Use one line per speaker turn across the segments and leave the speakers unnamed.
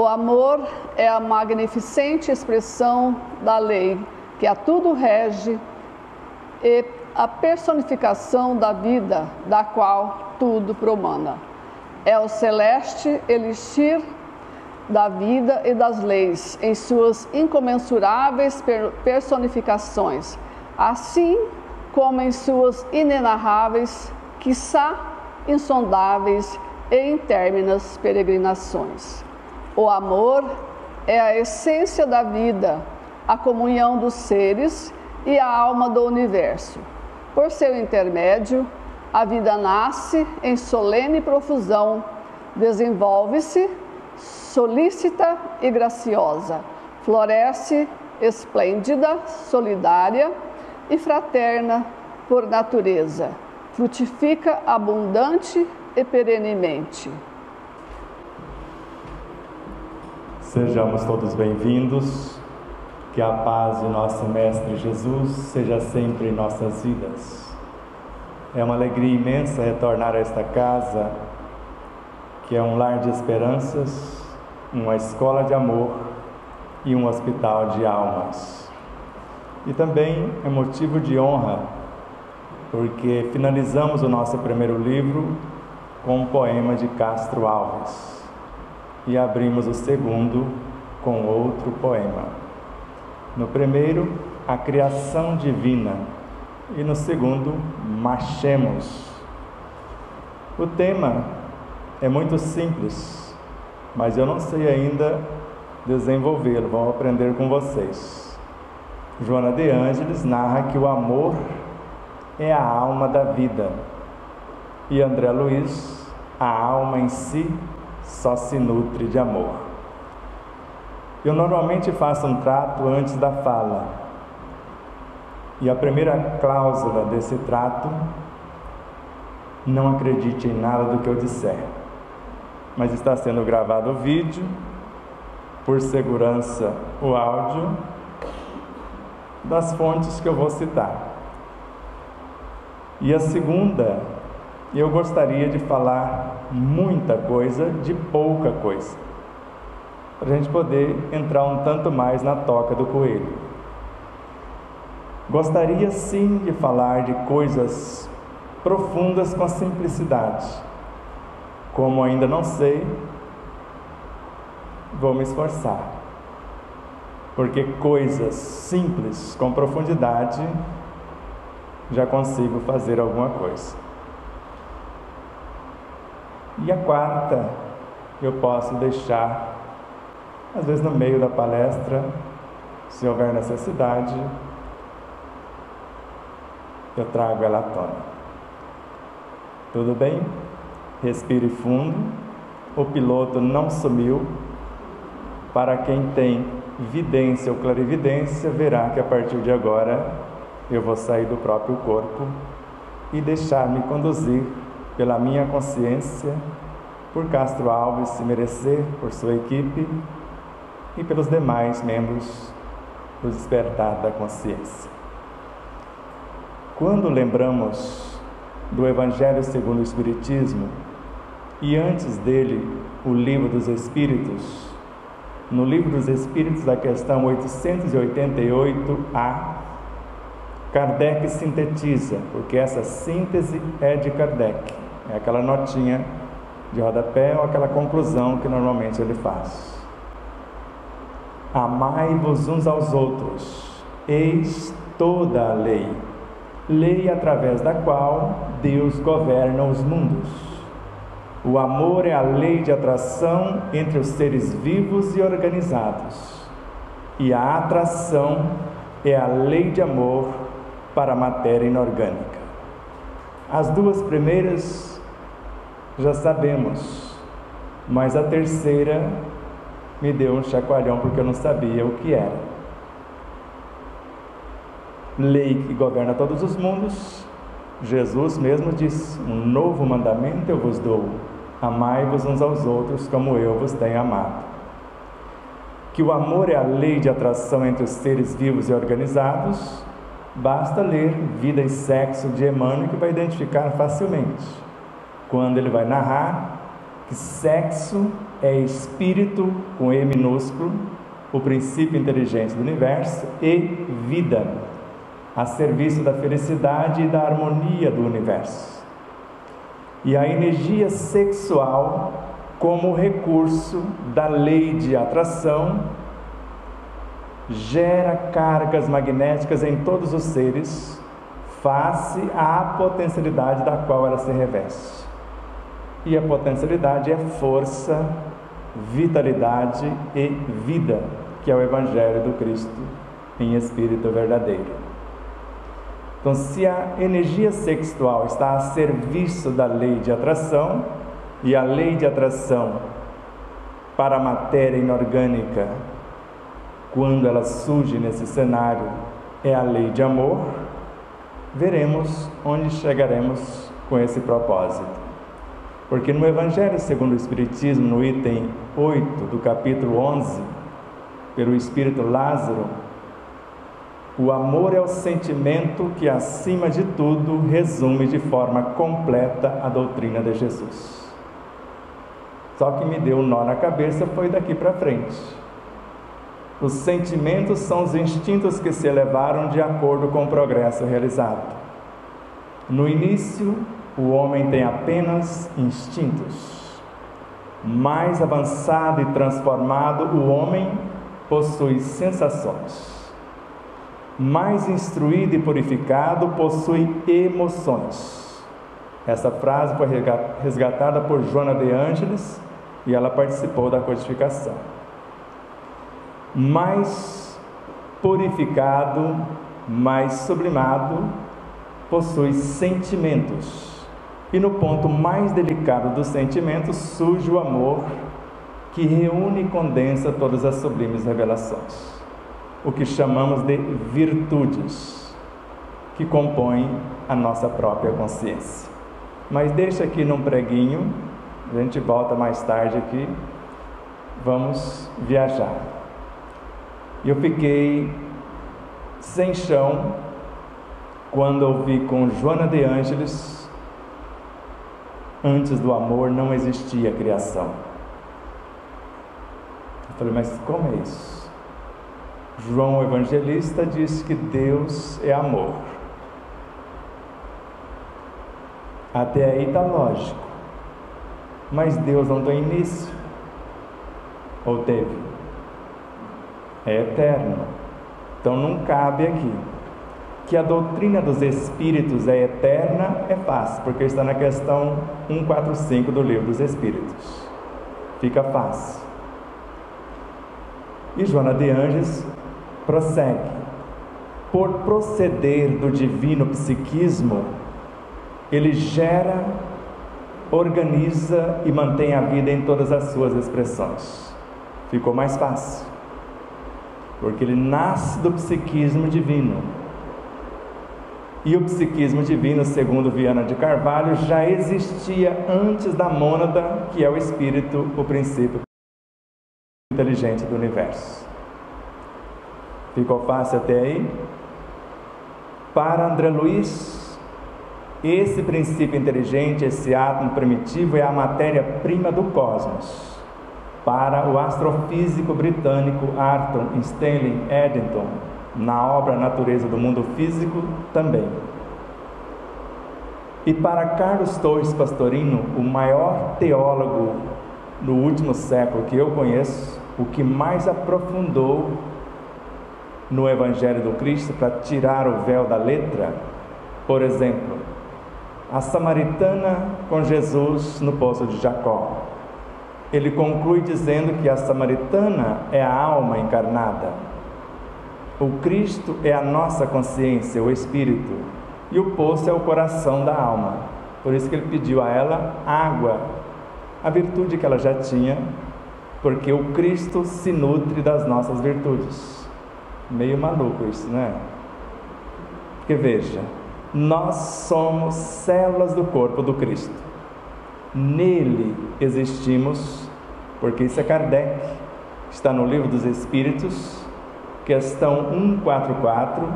amor é a magnificente expressão da lei, que a tudo rege, e a personificação da vida, da qual tudo promana. É o celeste elixir da vida e das leis, em suas incomensuráveis personificações, assim como em suas inenarráveis, quiçá insondáveis e interminas peregrinações. O amor é a essência da vida, a comunhão dos seres e a alma do universo. Por seu intermédio, a vida nasce em solene profusão, desenvolve-se solícita e graciosa, floresce esplêndida, solidária e fraterna por natureza, frutifica abundante e perenemente.
Sejamos todos bem-vindos, que a paz de nosso Mestre Jesus seja sempre em nossas vidas. É uma alegria imensa retornar a esta casa, que é um lar de esperanças, uma escola de amor e um hospital de almas. E também é motivo de honra, porque finalizamos o nosso primeiro livro com um poema de Castro Alves e abrimos o segundo com outro poema. No primeiro, a criação divina, e no segundo, Marchemos. O tema é muito simples, mas eu não sei ainda desenvolvê-lo, vou aprender com vocês. Joana de Ângeles narra que o amor é a alma da vida, e André Luiz, a alma em si só se nutre de amor. Eu normalmente faço um trato antes da fala, e a primeira cláusula desse trato: não acredite em nada do que eu disser. Mas está sendo gravado o vídeo, por segurança o áudio, das fontes que eu vou citar. E a segunda, eu gostaria de falar muita coisa de pouca coisa, para a gente poder entrar um tanto mais na toca do coelho. Gostaria sim de falar de coisas profundas com simplicidade. Como ainda não sei, vou me esforçar, porque coisas simples com profundidade já consigo fazer alguma coisa. E a quarta, eu posso deixar, às vezes no meio da palestra, se houver necessidade, eu trago ela à tona. Tudo bem? Respire fundo. O piloto não sumiu. Para quem tem vidência ou clarividência, verá que a partir de agora eu vou sair do próprio corpo e deixar-me conduzir pela minha consciência, por Castro Alves, se merecer, por sua equipe e pelos demais membros do Despertar da Consciência. Quando lembramos do Evangelho segundo o Espiritismo e antes dele o Livro dos Espíritos, no Livro dos Espíritos, da questão 888A, Kardec sintetiza, porque essa síntese é de Kardec, é aquela notinha de rodapé ou aquela conclusão que normalmente ele faz. Amai-vos uns aos outros, eis toda a lei, lei através da qual Deus governa os mundos. O amor é a lei de atração entre os seres vivos e organizados, e a atração é a lei de amor para a matéria inorgânica. As duas primeiras já sabemos, mas a terceira me deu um chacoalhão porque eu não sabia o que era. Lei que governa todos os mundos. Jesus mesmo disse: um novo mandamento eu vos dou, amai-vos uns aos outros como eu vos tenho amado. Que o amor é a lei de atração entre os seres vivos e organizados, basta ler Vida e Sexo de Emmanuel, que vai identificar facilmente, quando ele vai narrar que sexo é espírito, com E minúsculo, o princípio inteligente do universo, e vida, a serviço da felicidade e da harmonia do universo. E a energia sexual como recurso da lei de atração gera cargas magnéticas em todos os seres, face à potencialidade da qual ela se reveste. E a potencialidade é força, vitalidade e vida, que é o Evangelho do Cristo em espírito verdadeiro. Então, se a energia sexual está a serviço da lei de atração, e a lei de atração para a matéria inorgânica, quando ela surge nesse cenário, é a lei de amor, veremos onde chegaremos com esse propósito. Porque no Evangelho segundo o Espiritismo, no item 8 do capítulo 11, pelo Espírito Lázaro, o amor é o sentimento que, acima de tudo, resume de forma completa a doutrina de Jesus. Só que me deu um nó na cabeça foi daqui para frente. Os sentimentos são os instintos que se elevaram de acordo com o progresso realizado. No início, o homem tem apenas instintos. Mais avançado e transformado, o homem possui sensações. Mais instruído e purificado, possui emoções. Essa frase foi resgatada por Joana de Ângeles e ela participou da codificação. Mais purificado, mais sublimado, possui sentimentos. E no ponto mais delicado dos sentimentos surge o amor, que reúne e condensa todas as sublimes revelações, o que chamamos de virtudes, que compõem a nossa própria consciência. Mas deixa aqui num preguinho, a gente volta mais tarde aqui, vamos viajar. Eu fiquei sem chão quando ouvi com Joana de Ângeles: antes do amor não existia criação. Eu falei, mas como é isso? João o Evangelista diz que Deus é amor. Até aí está lógico. Mas Deus não tem início? Ou teve? É eterno. Então não cabe aqui. Que a doutrina dos Espíritos é eterna é fácil, porque está na questão 145 do Livro dos Espíritos. Fica fácil. E Joana de Ângeles prossegue: por proceder do divino psiquismo, ele gera, organiza e mantém a vida em todas as suas expressões. Ficou mais fácil, porque ele nasce do psiquismo divino. E o psiquismo divino, segundo Viana de Carvalho, já existia antes da mônada, que é o espírito, o princípio inteligente do universo. Ficou fácil até aí? Para André Luiz, esse princípio inteligente, esse átomo primitivo, é a matéria-prima do cosmos. Para o astrofísico britânico Arthur Stanley Eddington, na obra Natureza do Mundo Físico, também. E para Carlos Torres Pastorino, o maior teólogo no último século que eu conheço, o que mais aprofundou no Evangelho do Cristo para tirar o véu da letra, por exemplo, a samaritana com Jesus no poço de Jacó. Ele conclui dizendo que a samaritana é a alma encarnada. O Cristo é a nossa consciência, o Espírito, e o poço é o coração da alma. Por isso que ele pediu a ela água, a virtude que ela já tinha, porque o Cristo se nutre das nossas virtudes. Meio maluco isso, não é? Porque veja, nós somos células do corpo do Cristo. Nele existimos, porque isso é Kardec, está no Livro dos Espíritos, questão 144,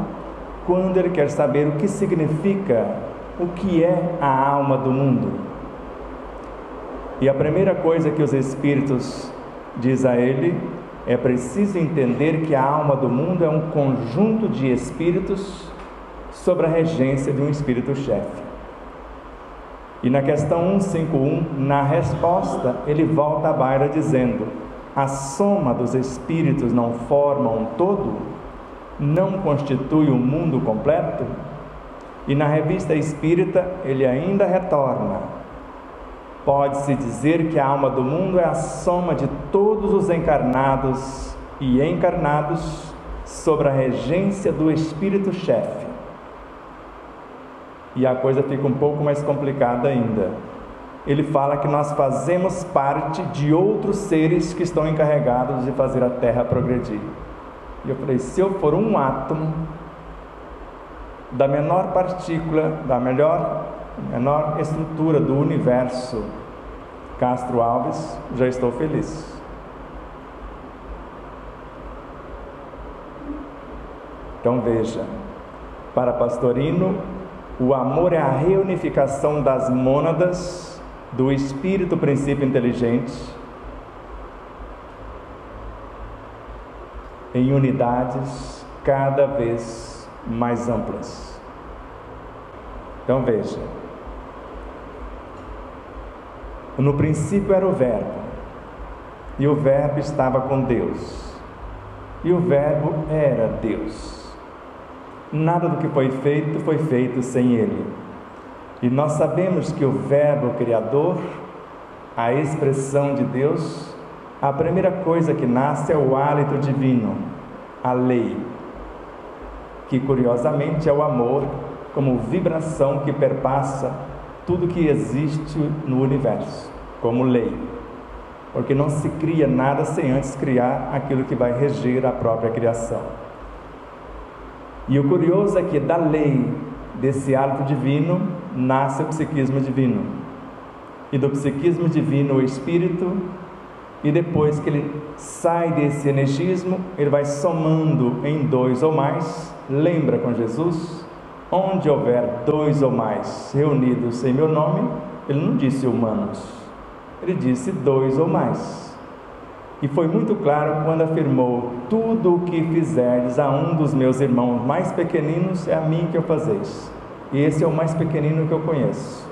quando ele quer saber o que significa, o que é a alma do mundo. E a primeira coisa que os Espíritos diz a ele: é preciso entender que a alma do mundo é um conjunto de espíritos sob a regência de um espírito-chefe. E na questão 151, na resposta, ele volta à baila dizendo: a soma dos espíritos não forma um todo? Não constitui um mundo completo? E na Revista Espírita, ele ainda retorna: pode-se dizer que a alma do mundo é a soma de todos os encarnados e encarnados sob a regência do espírito-chefe. E a coisa fica um pouco mais complicada ainda. Ele fala que nós fazemos parte de outros seres que estão encarregados de fazer a Terra progredir. E eu falei: se eu for um átomo da menor partícula, da menor estrutura do universo, Castro Alves, já estou feliz. Então veja, para Pastorino, o amor é a reunificação das mônadas do espírito princípio inteligente em unidades cada vez mais amplas. Então veja, no princípio era o Verbo, e o Verbo estava com Deus, e o Verbo era Deus. Nada do que foi feito sem Ele. E nós sabemos que o Verbo Criador, a expressão de Deus, a primeira coisa que nasce é o hálito divino, a lei, que curiosamente é o amor como vibração que perpassa tudo que existe no universo, como lei, porque não se cria nada sem antes criar aquilo que vai reger a própria criação. E o curioso é que da lei, desse hálito divino, nasce o psiquismo divino, e do psiquismo divino o espírito, e depois que ele sai desse energismo, ele vai somando em dois ou mais. Lembra com Jesus? Onde houver dois ou mais reunidos em meu nome, ele não disse humanos, ele disse dois ou mais. E foi muito claro quando afirmou: tudo o que fizerdes a um dos meus irmãos mais pequeninos, é a mim que eu fazeis. E esse é o mais pequenino que eu conheço.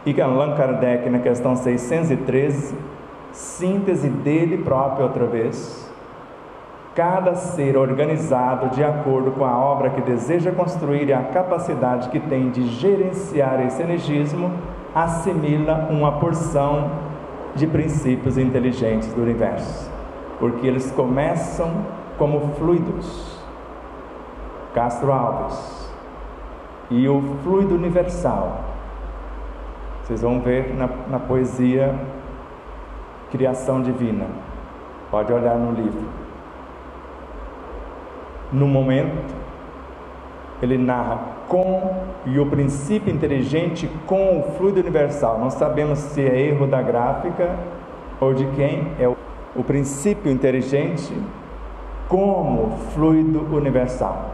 E Allan Kardec, na questão 613, síntese dele próprio outra vez: cada ser organizado de acordo com a obra que deseja construir e a capacidade que tem de gerenciar esse energismo, assimila uma porção de princípios inteligentes do universo, porque eles começam como fluidos. Castro Alves, e o fluido universal, vocês vão ver na poesia Criação Divina, pode olhar no livro. No momento, ele narra com, e o princípio inteligente com o fluido universal. Não sabemos se é erro da gráfica ou de quem. É o princípio inteligente como fluido universal,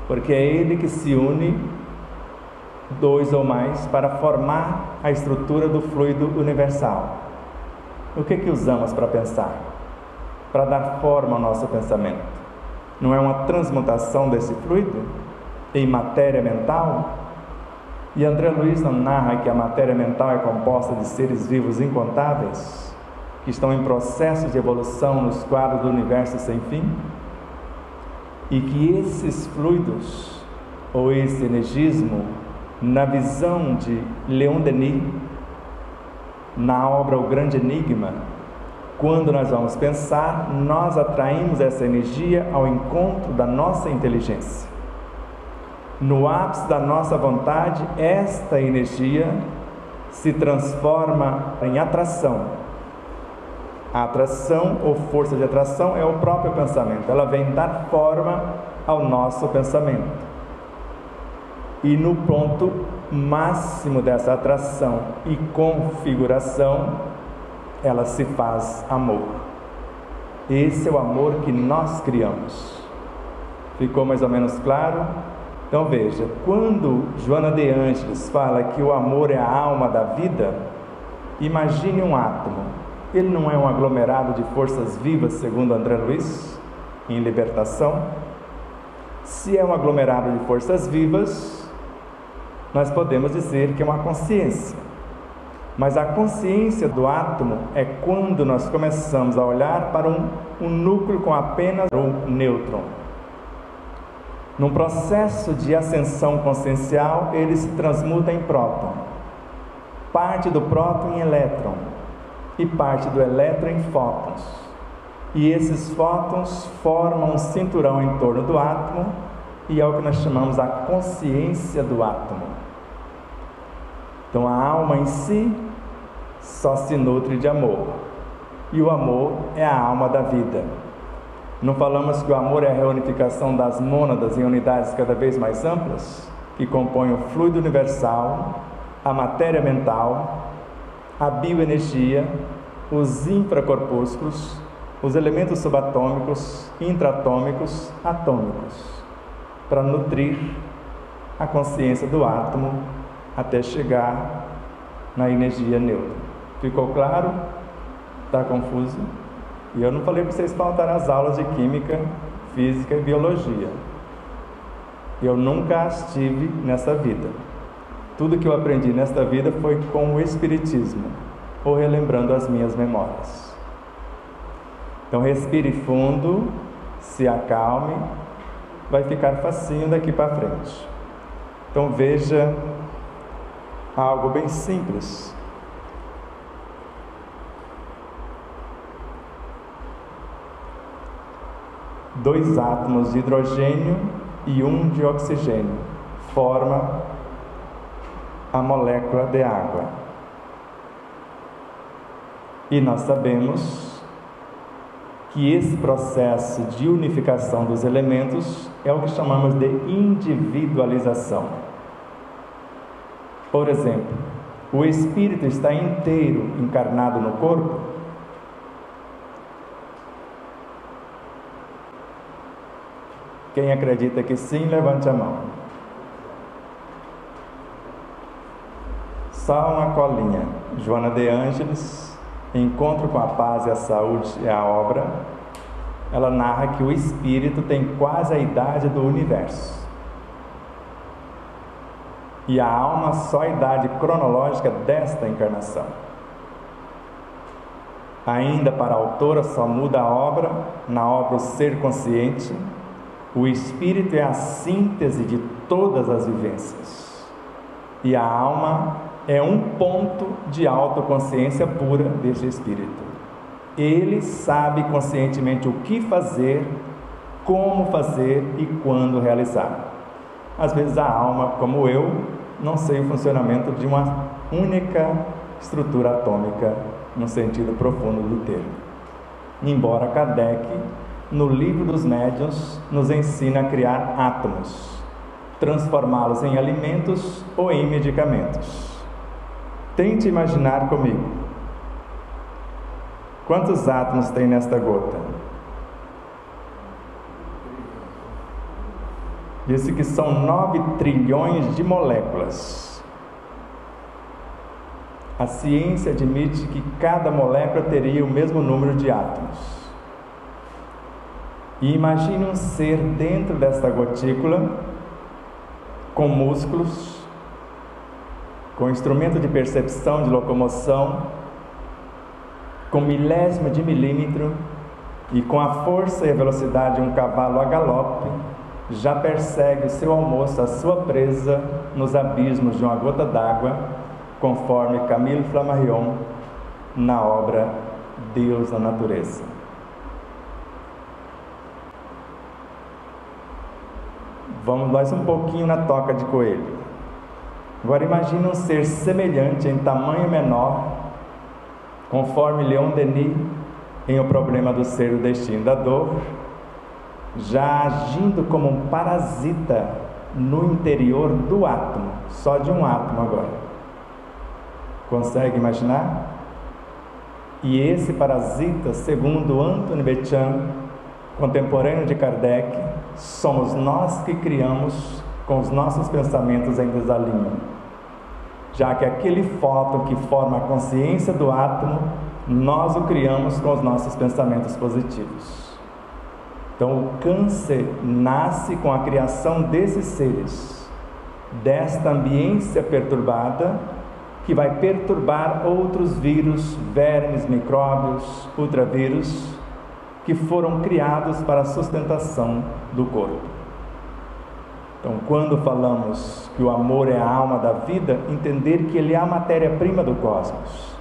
porque é ele que se une dois ou mais para formar a estrutura do fluido universal. O que usamos para pensar? Para dar forma ao nosso pensamento. Não é uma transmutação desse fluido em matéria mental? E André Luiz não narra que a matéria mental é composta de seres vivos incontáveis, que estão em processo de evolução nos quadros do universo sem fim? E que esses fluidos, ou esse energismo, na visão de Leon Denis, na obra O Grande Enigma, quando nós vamos pensar, nós atraímos essa energia ao encontro da nossa inteligência. No ápice da nossa vontade, esta energia se transforma em atração. A atração ou força de atração é o próprio pensamento, ela vem dar forma ao nosso pensamento. E no ponto máximo dessa atração e configuração, ela se faz amor. Esse é o amor que nós criamos. Ficou mais ou menos claro? Então veja, quando Joana de Ângeles fala que o amor é a alma da vida, Imagine um átomo. Ele não é um aglomerado de forças vivas, segundo André Luiz, em Libertação? Se é um aglomerado de forças vivas, nós podemos dizer que é uma consciência. Mas a consciência do átomo é quando nós começamos a olhar para um núcleo com apenas um nêutron. Num processo de ascensão consciencial, ele se transmuta em próton. Parte do próton em elétron e parte do elétron em fótons. E esses fótons formam um cinturão em torno do átomo e é o que nós chamamos a consciência do átomo. Então a alma em si só se nutre de amor. E o amor é a alma da vida. Não falamos que o amor é a reunificação das mônadas em unidades cada vez mais amplas, que compõem o fluido universal, a matéria mental, a bioenergia, os infracorpúsculos, os elementos subatômicos, intratômicos, atômicos, para nutrir a consciência do átomo até chegar na energia neutra. Ficou claro? Está confuso? E eu não falei para vocês faltarem as aulas de Química, Física e Biologia. Eu nunca as tive nessa vida. Tudo que eu aprendi nesta vida foi com o Espiritismo, ou relembrando as minhas memórias. Então respire fundo, se acalme, vai ficar facinho daqui para frente. Então veja algo bem simples. Dois átomos de hidrogênio e um de oxigênio forma a molécula de água. E nós sabemos que esse processo de unificação dos elementos é o que chamamos de individualização. Por exemplo, o espírito está inteiro encarnado no corpo? Quem acredita que sim, levante a mão. Só uma colinha. Joana de Ângeles, Encontro com a Paz e a Saúde é a obra. Ela narra que o espírito tem quase a idade do universo. E a alma só a idade cronológica desta encarnação. Ainda para a autora só muda a obra, na obra O Ser Consciente. O espírito é a síntese de todas as vivências. E a alma é um ponto de autoconsciência pura deste espírito. Ele sabe conscientemente o que fazer, como fazer e quando realizar. Às vezes a alma, como eu, não sei o funcionamento de uma única estrutura atômica no sentido profundo do termo. Embora Kardec, no Livro dos Médiuns, nos ensina a criar átomos, transformá-los em alimentos ou em medicamentos. Tente imaginar comigo. Quantos átomos tem nesta gota? Disse que são 9 trilhões de moléculas. A ciência admite que cada molécula teria o mesmo número de átomos. E imagine um ser dentro desta gotícula, com músculos, com instrumento de percepção, de locomoção, com milésimo de milímetro e com a força e a velocidade de um cavalo a galope, já persegue o seu almoço, a sua presa, nos abismos de uma gota d'água, conforme Camille Flammarion, na obra Deus na Natureza. Vamos mais um pouquinho na toca de coelho. Agora imagine um ser semelhante em tamanho menor, conforme Leon Denis, em O Problema do Ser e o Destino da Dor, já agindo como um parasita no interior do átomo, só de um átomo agora. Consegue imaginar? E esse parasita, segundo Anthony Bechan, contemporâneo de Kardec, somos nós que criamos com os nossos pensamentos em desalinho. já que aquele fóton que forma a consciência do átomo, nós o criamos com os nossos pensamentos positivos. Então o câncer nasce com a criação desses seres, desta ambiência perturbada, que vai perturbar outros vírus, vermes, micróbios, ultravírus, que foram criados para a sustentação do corpo. Então, quando falamos que o amor é a alma da vida, entender que ele é a matéria-prima do cosmos,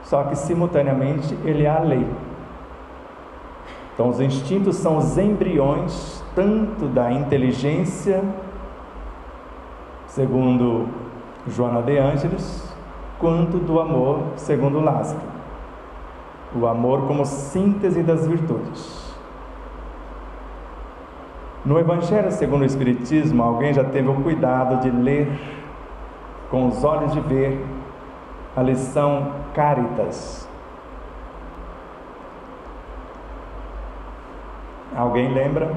só que simultaneamente ele é a lei. Então, os instintos são os embriões tanto da inteligência, segundo Joana de Ângeles, quanto do amor, segundo Lázaro. O amor como síntese das virtudes. No Evangelho segundo o Espiritismo, alguém já teve o cuidado de ler com os olhos de ver a lição Caritas. Alguém lembra?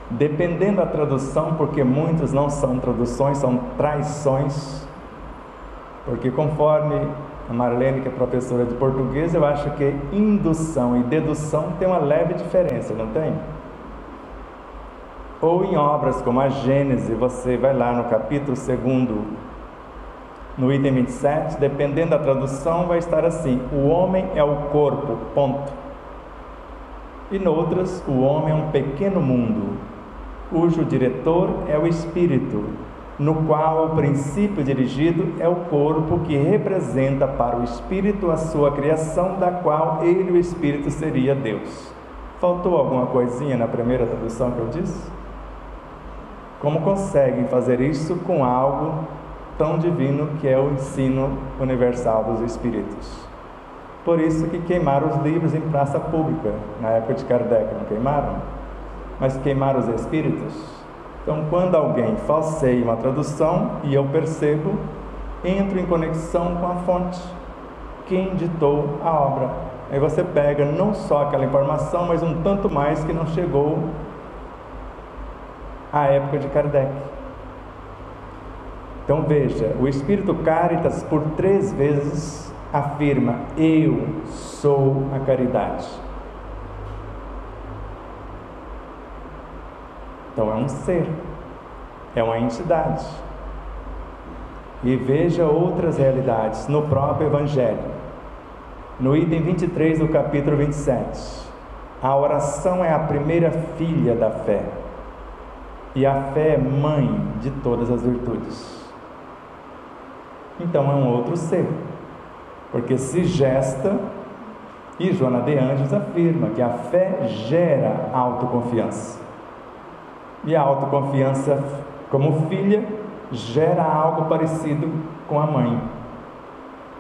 Dependendo da tradução, porque muitos não são traduções, são traições, porque conforme a Marlene, que é professora de português, eu acho que indução e dedução tem uma leve diferença, não tem? Ou em obras como a Gênese, você vai lá no capítulo 2, no item 27, dependendo da tradução, vai estar assim: o homem é o corpo, ponto. E noutras, o homem é um pequeno mundo, cujo diretor é o espírito, no qual o princípio dirigido é o corpo, que representa para o espírito a sua criação, da qual ele, o espírito, seria Deus. Faltou alguma coisinha na primeira tradução que eu disse? Como conseguem fazer isso com algo tão divino que é o ensino universal dos espíritos? Por isso que queimaram os livros em praça pública, na época de Kardec, não queimaram? Mas queimaram os espíritos? Então, quando alguém falseia uma tradução, e eu percebo, entro em conexão com a fonte, quem ditou a obra. Aí você pega não só aquela informação, mas um tanto mais que não chegou à época de Kardec. Então veja, o Espírito Caritas por 3 vezes afirma: eu sou a caridade. Então é um ser, é uma entidade. E veja outras realidades no próprio Evangelho. No item 23 do capítulo 27, a oração é a primeira filha da fé, e a fé é mãe de todas as virtudes. Então é um outro ser, porque se gesta, e Joana de Ângeles afirma que a fé gera autoconfiança. E a autoconfiança, como filha, gera algo parecido com a mãe,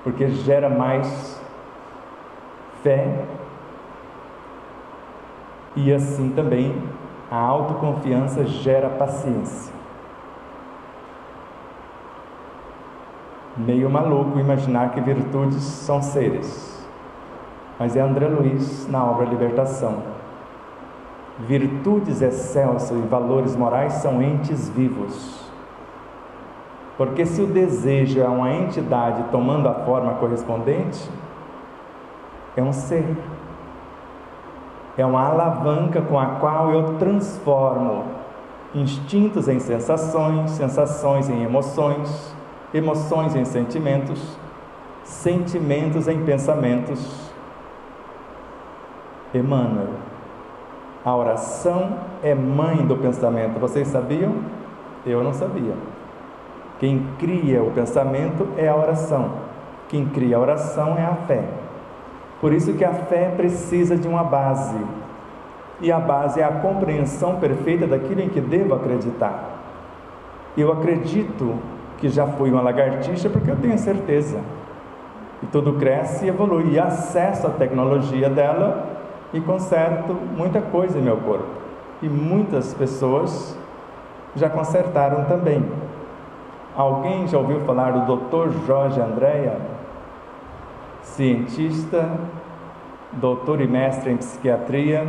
porque gera mais fé, e assim também a autoconfiança gera paciência. Meio maluco imaginar que virtudes são seres, mas é André Luiz na obra Libertação. Virtudes excelsas e valores morais são entes vivos, porque se o desejo é uma entidade tomando a forma correspondente, é um ser, é uma alavanca com a qual eu transformo instintos em sensações, sensações em emoções, emoções em sentimentos, sentimentos em pensamentos. Emmanuel, a oração é mãe do pensamento. Vocês sabiam? Eu não sabia. Quem cria o pensamento é a oração. Quem cria a oração é a fé. Por isso que a fé precisa de uma base. E a base é a compreensão perfeita daquilo em que devo acreditar. Eu acredito que já fui uma lagartixa porque eu tenho certeza. E tudo cresce e evolui. E acesso à tecnologia dela e conserto muita coisa em meu corpo. E muitas pessoas já consertaram também. Alguém já ouviu falar do Dr. Jorge Andréa? Cientista, doutor e mestre em psiquiatria,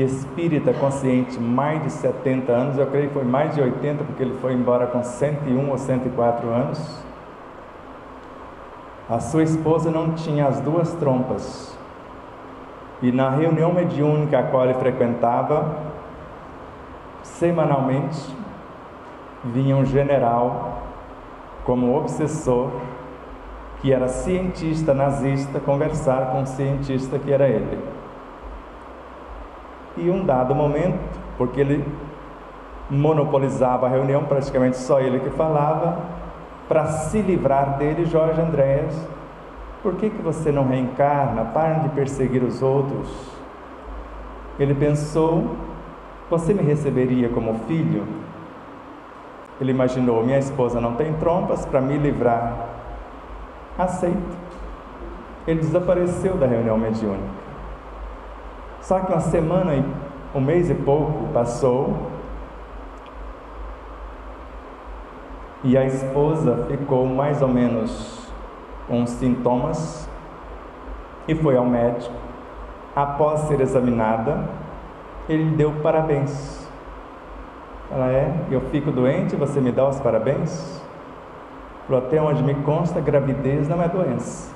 espírita consciente, mais de 70 anos, eu creio que foi mais de 80, porque ele foi embora com 101 ou 104 anos. A sua esposa não tinha as duas trompas, e na reunião mediúnica a qual ele frequentava, semanalmente, vinha um general como obsessor, que era cientista nazista, conversar com um cientista que era ele. E um dado momento, porque ele monopolizava a reunião, praticamente só ele que falava, para se livrar dele, Jorge Andréas: por que você não reencarna? Para de perseguir os outros. Ele pensou: você me receberia como filho? Ele imaginou: minha esposa não tem trompas, para me livrar, aceito. Ele desapareceu da reunião mediúnica. Só que uma semana e um mês e pouco passou, e a esposa ficou mais ou menos com sintomas e foi ao médico. Após ser examinada, ele lhe deu parabéns. Ela: eu fico doente, você me dá os parabéns? Falou: até onde me consta, gravidez não é doença.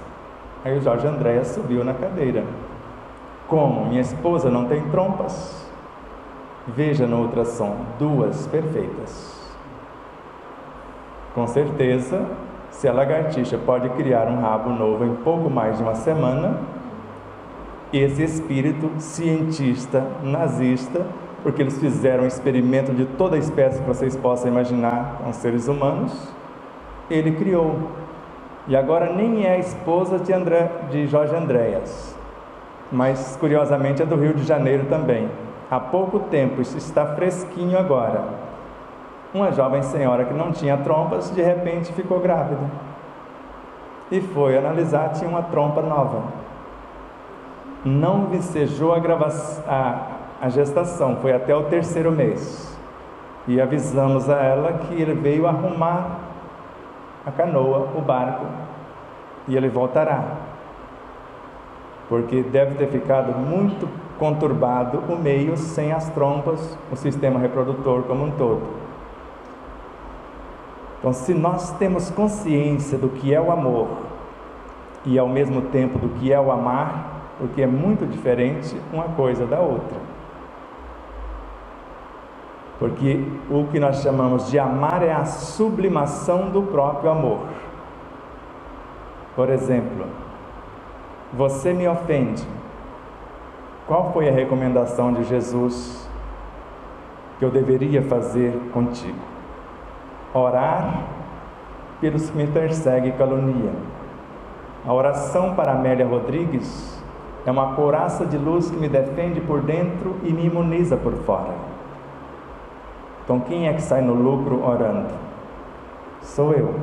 Aí o Jorge Andréas subiu na cadeira: como? Minha esposa não tem trompas? Veja no ultrassom, 2 perfeitas. Com certeza, se a lagartixa pode criar um rabo novo em pouco mais de uma semana, esse espírito cientista, nazista, porque eles fizeram um experimento de toda a espécie que vocês possam imaginar com seres humanos, ele criou. E agora nem é a esposa de Jorge Andréas, mas curiosamente é do Rio de Janeiro também. Há pouco tempo, isso está fresquinho agora. Uma jovem senhora que não tinha trompas, de repente ficou grávida. E foi analisar, tinha uma trompa nova. Não vicejou a gestação, foi até o 3º mês. E avisamos a ela que ele veio arrumar a canoa, o barco, e ele voltará. Porque deve ter ficado muito conturbado o meio sem as trompas, o sistema reprodutor como um todo. Então, se nós temos consciência do que é o amor e ao mesmo tempo do que é o amar, porque é muito diferente uma coisa da outra. Porque o que nós chamamos de amar é a sublimação do próprio amor. Por exemplo, você me ofende. Qual foi a recomendação de Jesus que eu deveria fazer contigo? Orar pelos que me perseguem e caluniam. A oração para Amélia Rodrigues é uma couraça de luz que me defende por dentro e me imuniza por fora. Então quem é que sai no lucro orando? Sou eu.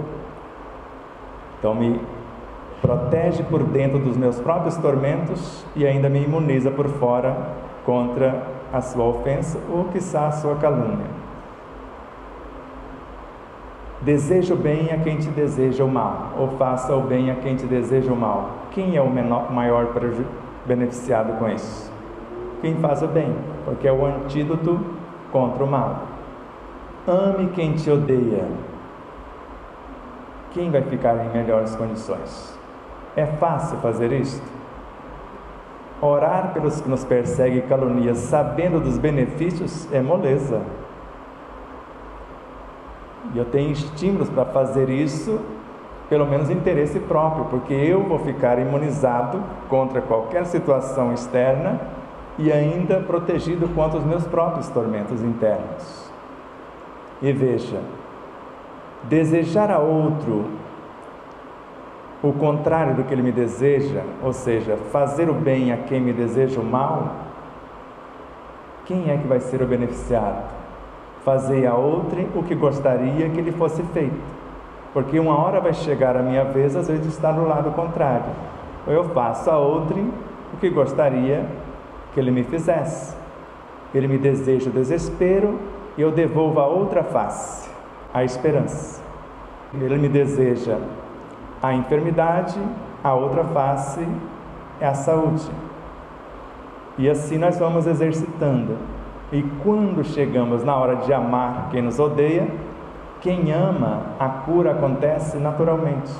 Então me protege por dentro dos meus próprios tormentos e ainda me imuniza por fora contra a sua ofensa ou quiçá a sua calúnia. Deseja o bem a quem te deseja o mal, ou faça o bem a quem te deseja o mal. Quem é o maior beneficiado com isso? Quem faz o bem, porque é o antídoto contra o mal. Ame quem te odeia. Quem vai ficar em melhores condições? É fácil fazer isto? Orar pelos que nos perseguem e caluniam, sabendo dos benefícios, é moleza. E eu tenho estímulos para fazer isso, pelo menos interesse próprio, porque eu vou ficar imunizado contra qualquer situação externa e ainda protegido contra os meus próprios tormentos internos. E veja, desejar a outro o contrário do que ele me deseja, ou seja, fazer o bem a quem me deseja o mal, quem é que vai ser o beneficiado? Fazer a outrem o que gostaria que lhe fosse feito, porque uma hora vai chegar a minha vez, às vezes está no lado contrário. Ou eu faço a outrem o que gostaria que ele me fizesse. Ele me deseja o desespero e eu devolvo a outra face, a esperança. Ele me deseja a enfermidade, a outra face é a saúde. E assim nós vamos exercitando. E quando chegamos na hora de amar quem nos odeia, quem ama, a cura acontece naturalmente.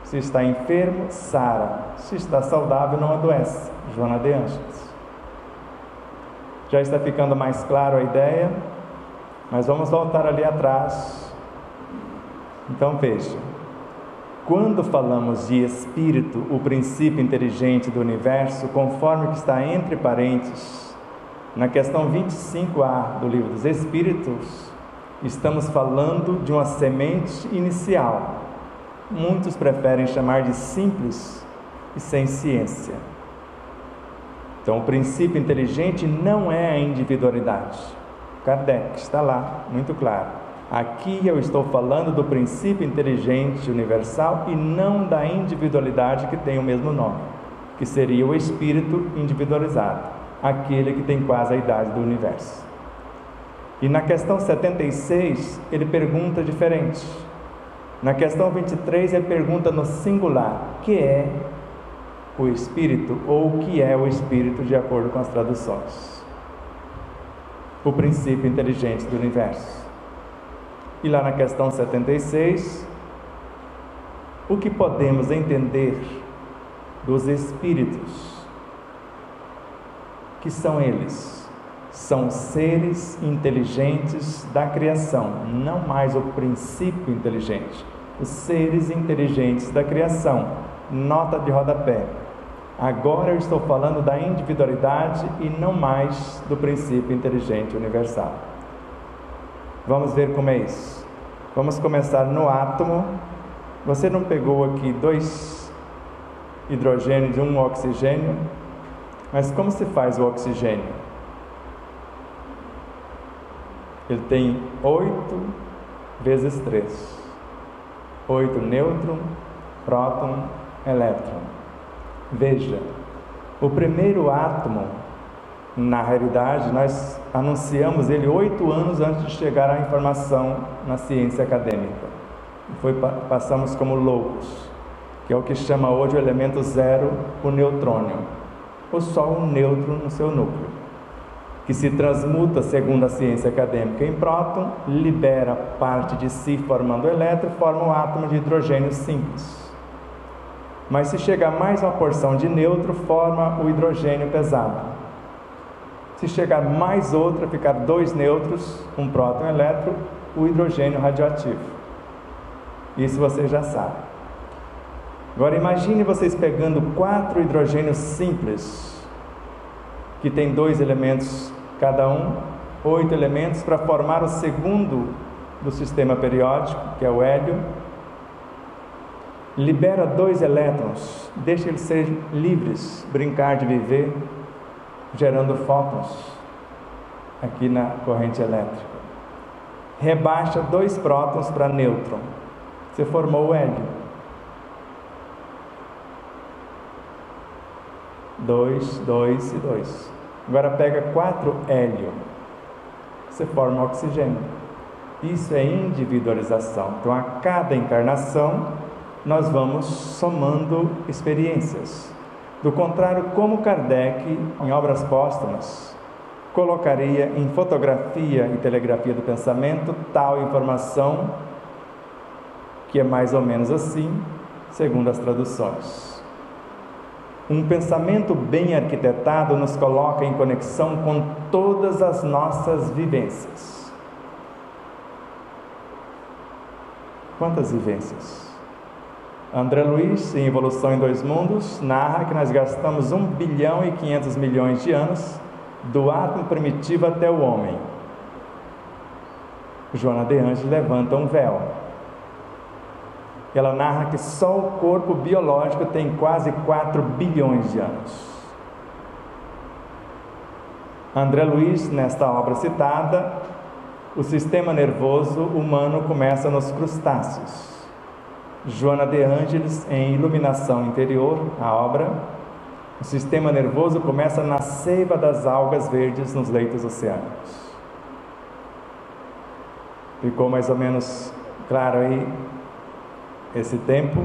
Se está enfermo, sara. Se está saudável, não adoece. Joana de Ângeles. Já está ficando mais claro a ideia? Mas vamos voltar ali atrás. Então veja. Quando falamos de espírito, o princípio inteligente do universo, conforme que está entre parênteses, na questão 25A do Livro dos Espíritos, estamos falando de uma semente inicial. Muitos preferem chamar de simples e sem ciência. Então, o princípio inteligente não é a individualidade. Kardec está lá, muito claro. Aqui eu estou falando do princípio inteligente universal e não da individualidade que tem o mesmo nome, que seria o espírito individualizado, aquele que tem quase a idade do universo. E na questão 76, ele pergunta diferente. Na questão 23, ele pergunta no singular, que é o espírito, ou o que é o espírito, de acordo com as traduções. O princípio inteligente do universo. E lá na questão 76, o que podemos entender dos espíritos? Que são eles? São seres inteligentes da criação, não mais o princípio inteligente. Os seres inteligentes da criação. Nota de rodapé. Agora eu estou falando da individualidade e não mais do princípio inteligente universal. Vamos ver como é isso. Vamos começar no átomo. Você não pegou aqui 2 hidrogênios e 1 oxigênio? Mas como se faz o oxigênio? Ele tem 8 vezes 3. 8 nêutron, próton, elétron. Veja, o primeiro átomo, na realidade, nós anunciamos ele 8 anos antes de chegar à informação na ciência acadêmica. Passamos como loucos, que é o que chama hoje o elemento zero, o neutrônio, ou só um nêutron no seu núcleo, que se transmuta, segundo a ciência acadêmica, em próton, libera parte de si formando elétron, forma um átomo de hidrogênio simples. Mas se chegar mais uma porção de nêutron, forma o hidrogênio pesado. Se chegar mais outra, ficar 2 nêutrons, um próton e um elétron, o hidrogênio radioativo. Isso você já sabe. Agora imagine vocês pegando 4 hidrogênios simples, que tem 2 elementos cada um, 8 elementos, para formar o segundo do sistema periódico, que é o hélio. Libera 2 elétrons, deixa eles serem livres, brincar de viver, gerando fótons aqui na corrente elétrica. Rebaixa 2 prótons para nêutron. Você formou o hélio. 2, 2 e 2. Agora pega 4 hélio. Você forma o oxigênio. Isso é individualização. Então, a cada encarnação, nós vamos somando experiências. Do contrário, como Kardec, em obras póstumas, colocaria em fotografia e telegrafia do pensamento tal informação, que é mais ou menos assim, segundo as traduções. Um pensamento bem arquitetado nos coloca em conexão com todas as nossas vivências. Quantas vivências? André Luiz, em Evolução em 2 Mundos, narra que nós gastamos 1 bilhão e 500 milhões de anos do átomo primitivo até o homem. Joana de Ângeles levanta um véu. Ela narra que só o corpo biológico tem quase 4 bilhões de anos. André Luiz, nesta obra citada, o sistema nervoso humano começa nos crustáceos. Joana de Ângeles, em Iluminação Interior, a obra, o sistema nervoso começa na seiva das algas verdes nos leitos oceânicos. Ficou mais ou menos claro aí esse tempo?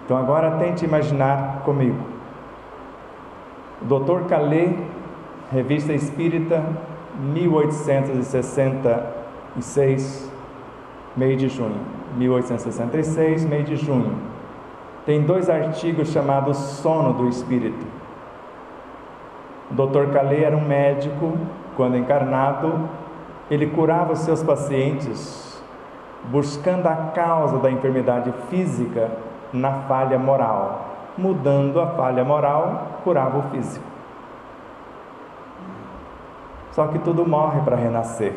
Então agora tente imaginar comigo. Dr. Calais, Revista Espírita, 1866, mês de junho. 1866, mês de junho. Tem 2 artigos chamados Sono do Espírito. O Dr. Calais era um médico. Quando encarnado, ele curava os seus pacientes buscando a causa da enfermidade física na falha moral. Mudando a falha moral, curava o físico. Só que tudo morre para renascer.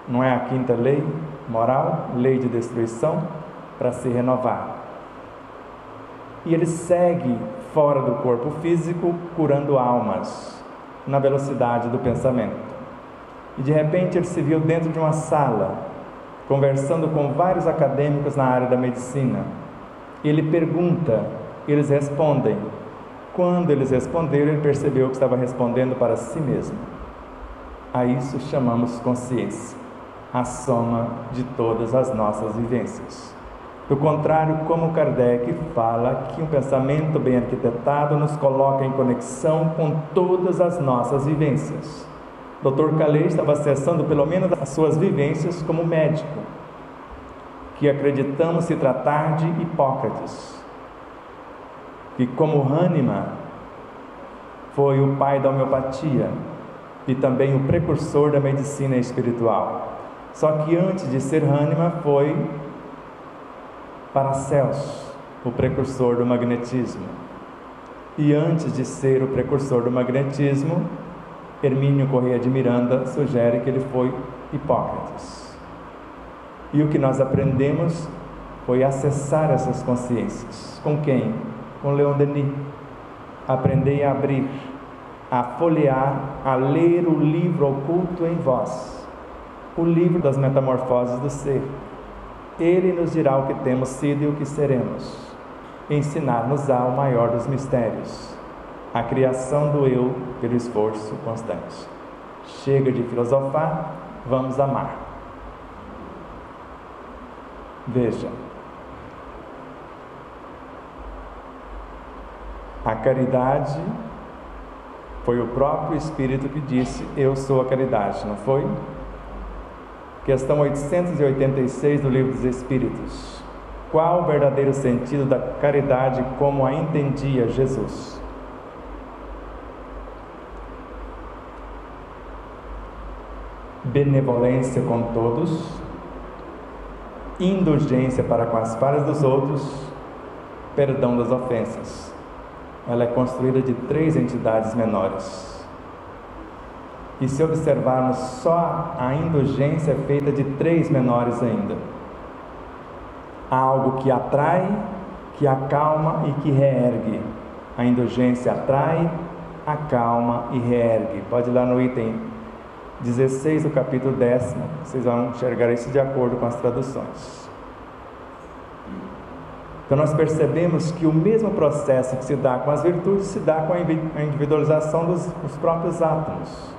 Não é a 5ª lei moral, lei de destruição, para se renovar. E ele segue fora do corpo físico, curando almas, na velocidade do pensamento. E de repente ele se viu dentro de uma sala, conversando com vários acadêmicos na área da medicina. Ele pergunta, eles respondem. Quando eles responderam, ele percebeu que estava respondendo para si mesmo. A isso chamamos consciência, a soma de todas as nossas vivências. Do contrário, como Kardec fala que um pensamento bem arquitetado nos coloca em conexão com todas as nossas vivências. Dr. Calais estava acessando pelo menos as suas vivências como médico, que acreditamos se tratar de Hipócrates, que como Hahnemann foi o pai da homeopatia e também o precursor da medicina espiritual. Só que antes de ser Hahnemann foi Paracelso, o precursor do magnetismo. E antes de ser o precursor do magnetismo, Hermínio Corrêa de Miranda sugere que ele foi Hipócrates. E o que nós aprendemos foi acessar essas consciências. Com quem? Com Leon Denis. Aprendei a abrir, a folhear, a ler o livro oculto em vós, o livro das metamorfoses do ser. Ele nos dirá o que temos sido e o que seremos. Ensinar-nos-á o maior dos mistérios, a criação do eu pelo esforço constante. Chega de filosofar, vamos amar. Veja, a caridade foi o próprio Espírito que disse: eu sou a caridade, não foi? Questão 886 do Livro dos Espíritos. Qual o verdadeiro sentido da caridade como a entendia Jesus? Benevolência com todos, indulgência para com as falhas dos outros, perdão das ofensas. Ela é construída de 3 entidades menores. E se observarmos, só a indulgência é feita de 3 menores ainda. Há algo que atrai, que acalma e que reergue. A indulgência atrai, acalma e reergue. Pode ir lá no item 16 do capítulo 10, vocês vão enxergar isso de acordo com as traduções. Então nós percebemos que o mesmo processo que se dá com as virtudes se dá com a individualização dos próprios átomos.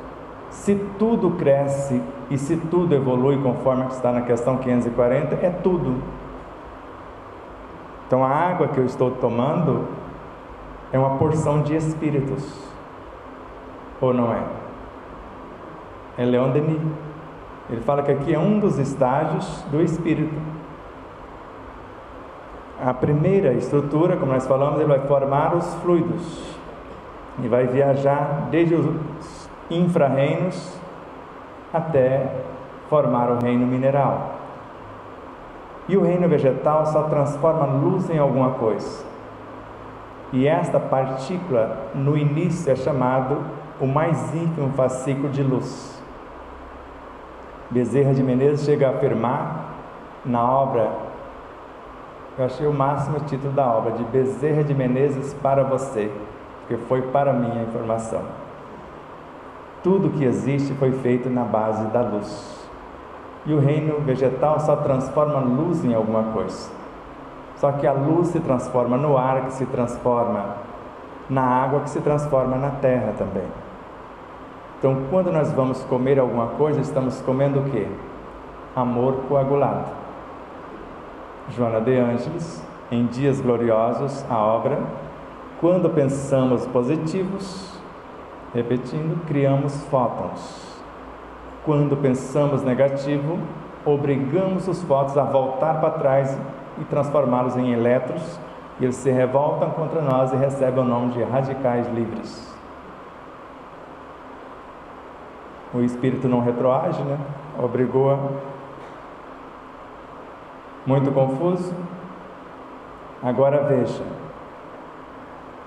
Se tudo cresce e se tudo evolui conforme está na questão 540, é tudo. Então a água que eu estou tomando é uma porção de espíritos, ou não é? É Leon Denis. Ele fala que aqui é um dos estágios do espírito. A primeira estrutura, como nós falamos, ele vai formar os fluidos e vai viajar desde os infra-reinos até formar o reino mineral. E o reino vegetal só transforma luz em alguma coisa. E esta partícula, no início, é chamado o mais ínfimo fascículo de luz. Bezerra de Menezes chega a afirmar na obra, eu achei o máximo o título da obra, de Bezerra de Menezes para você, porque foi para mim a informação. Tudo que existe foi feito na base da luz. E o reino vegetal só transforma luz em alguma coisa. Só que a luz se transforma no ar, que se transforma na água, que se transforma na terra também. Então, quando nós vamos comer alguma coisa, estamos comendo o quê? Amor coagulado. Joana de Ângeles, em Dias Gloriosos, a obra, quando pensamos positivos, Repetindo, criamos fótons. Quando pensamos negativo, obrigamos os fótons a voltar para trás e transformá-los em elétrons, e eles se revoltam contra nós e recebem o nome de radicais livres. O espírito não retroage, né? Obrigou a... Muito confuso? Agora veja,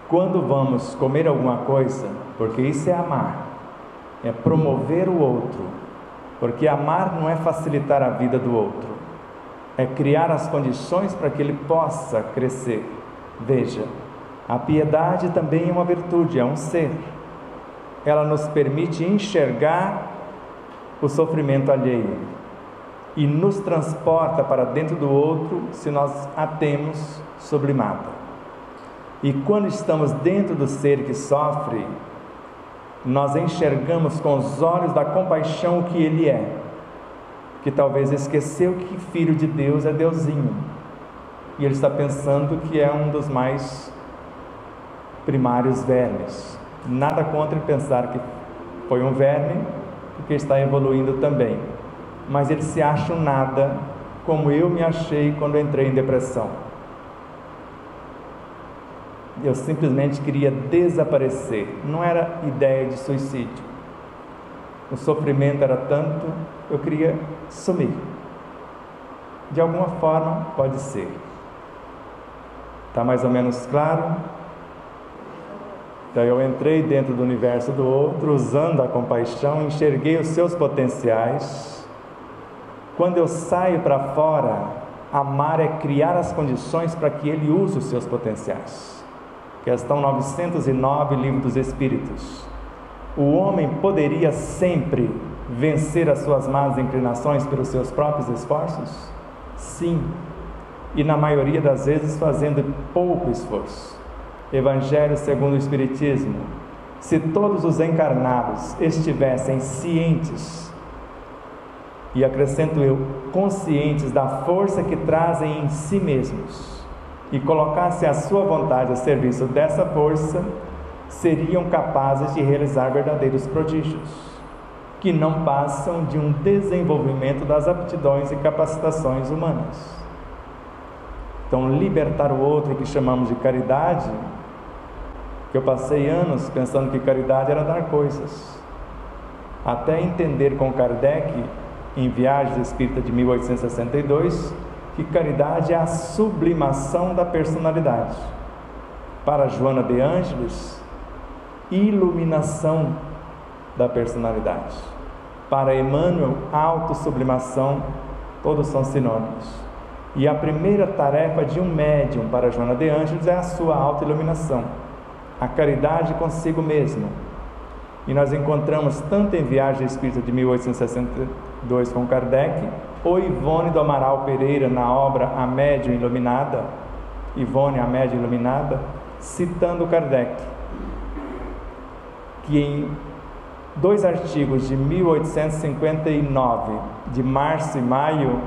quando vamos comer alguma coisa, porque isso é amar, é promover o outro, porque amar não é facilitar a vida do outro, é criar as condições para que ele possa crescer. Veja, a piedade também é uma virtude, é um ser. Ela nos permite enxergar o sofrimento alheio e nos transporta para dentro do outro se nós a temos sublimada. E quando estamos dentro do ser que sofre, nós enxergamos com os olhos da compaixão o que ele é, que talvez esqueceu que filho de Deus é Deusinho, e ele está pensando que é um dos mais primários vermes. Nada contra ele pensar que foi um verme, porque está evoluindo também, mas ele se acha um nada, como eu me achei quando entrei em depressão. Eu simplesmente queria desaparecer, não era ideia de suicídio, o sofrimento era tanto, eu queria sumir. De alguma forma pode ser. Está mais ou menos claro? Então eu entrei dentro do universo do outro, usando a compaixão, enxerguei os seus potenciais. Quando eu saio para fora, amar é criar as condições para que ele use os seus potenciais. Questão 909, Livro dos Espíritos. O homem poderia sempre vencer as suas más inclinações pelos seus próprios esforços? Sim, e na maioria das vezes fazendo pouco esforço. Evangelho segundo o Espiritismo: se todos os encarnados estivessem cientes, e acrescento eu, conscientes da força que trazem em si mesmos, e colocassem a sua vontade a serviço dessa força, seriam capazes de realizar verdadeiros prodígios, que não passam de um desenvolvimento das aptidões e capacitações humanas. Então, libertar o outro, que chamamos de caridade, que eu passei anos pensando que caridade era dar coisas, até entender com Kardec, em Viagens Espíritas de 1862, que caridade é a sublimação da personalidade. Para Joana de Ângeles, iluminação da personalidade. Para Emmanuel, autossublimação, todos são sinônimos. E a primeira tarefa de um médium para Joana de Ângeles é a sua autoiluminação, a caridade consigo mesmo. E nós encontramos tanto em Viagem Espírita de 1862 com Kardec, ou Ivone do Amaral Pereira na obra A Médium Iluminada, Ivone, a Médium Iluminada, citando Kardec, que em 2 artigos de 1859, de março e maio,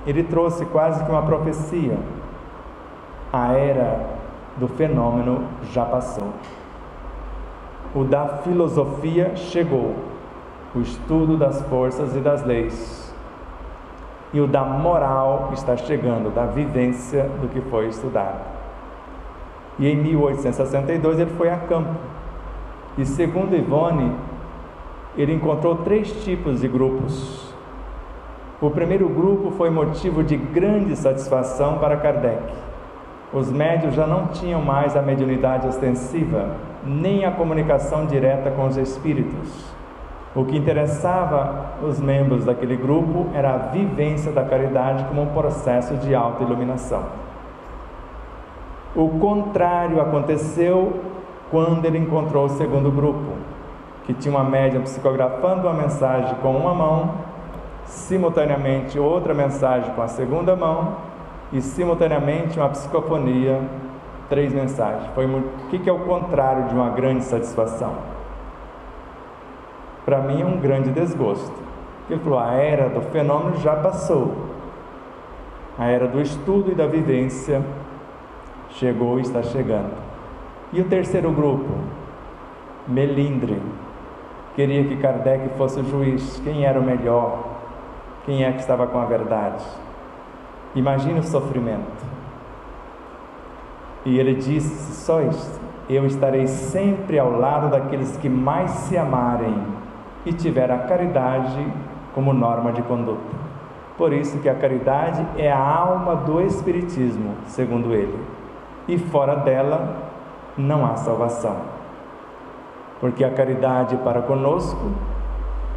ele trouxe quase que uma profecia: a era do fenômeno já passou, o da filosofia chegou, o estudo das forças e das leis, e o da moral está chegando, da vivência do que foi estudado. E em 1862 ele foi a campo, e segundo Ivone, ele encontrou 3 tipos de grupos. O primeiro grupo foi motivo de grande satisfação para Kardec. Os médiuns já não tinham mais a mediunidade ostensiva, nem a comunicação direta com os espíritos. O que interessava os membros daquele grupo era a vivência da caridade como um processo de autoiluminação. O contrário aconteceu quando ele encontrou o segundo grupo, que tinha uma médium psicografando uma mensagem com uma mão, simultaneamente outra mensagem com a segunda mão, e simultaneamente uma psicofonia, 3 mensagens. O que é o contrário de uma grande satisfação? Para mim é um grande desgosto. Ele falou: a era do fenômeno já passou, a era do estudo e da vivência chegou e está chegando. E o terceiro grupo? Melindre, queria que Kardec fosse o juiz. Quem era o melhor? Quem é que estava com a verdade? Imagine o sofrimento. E ele disse só isso: eu estarei sempre ao lado daqueles que mais se amarem e tiver a caridade como norma de conduta. Por isso que a caridade é a alma do Espiritismo, segundo ele, e fora dela não há salvação, porque a caridade para conosco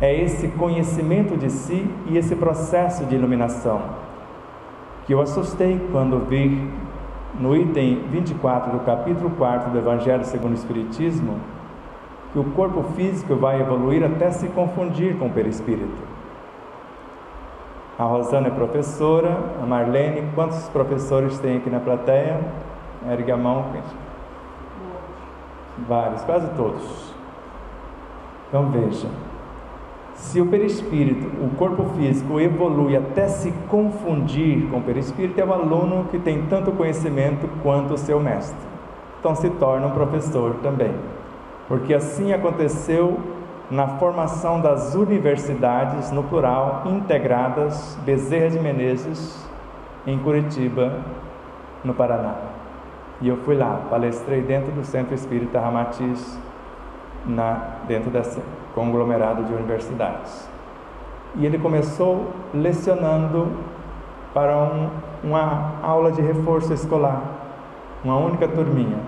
é esse conhecimento de si e esse processo de iluminação, que eu assustei quando vi no item 24 do capítulo 4 do Evangelho segundo o Espiritismo, que o corpo físico vai evoluir até se confundir com o perispírito. A Rosana é professora, a Marlene, quantos professores tem aqui na plateia? Ergue a mão. Vários, quase todos. Então veja, se o perispírito, o corpo físico evolui até se confundir com o perispírito, é o aluno que tem tanto conhecimento quanto o seu mestre. Então se torna um professor também, porque assim aconteceu na formação das universidades, no plural, integradas, Bezerra de Menezes, em Curitiba, no Paraná. E eu fui lá, palestrei dentro do Centro Espírita Ramatiz, dentro desse conglomerado de universidades. E ele começou lecionando para uma aula de reforço escolar, uma única turminha.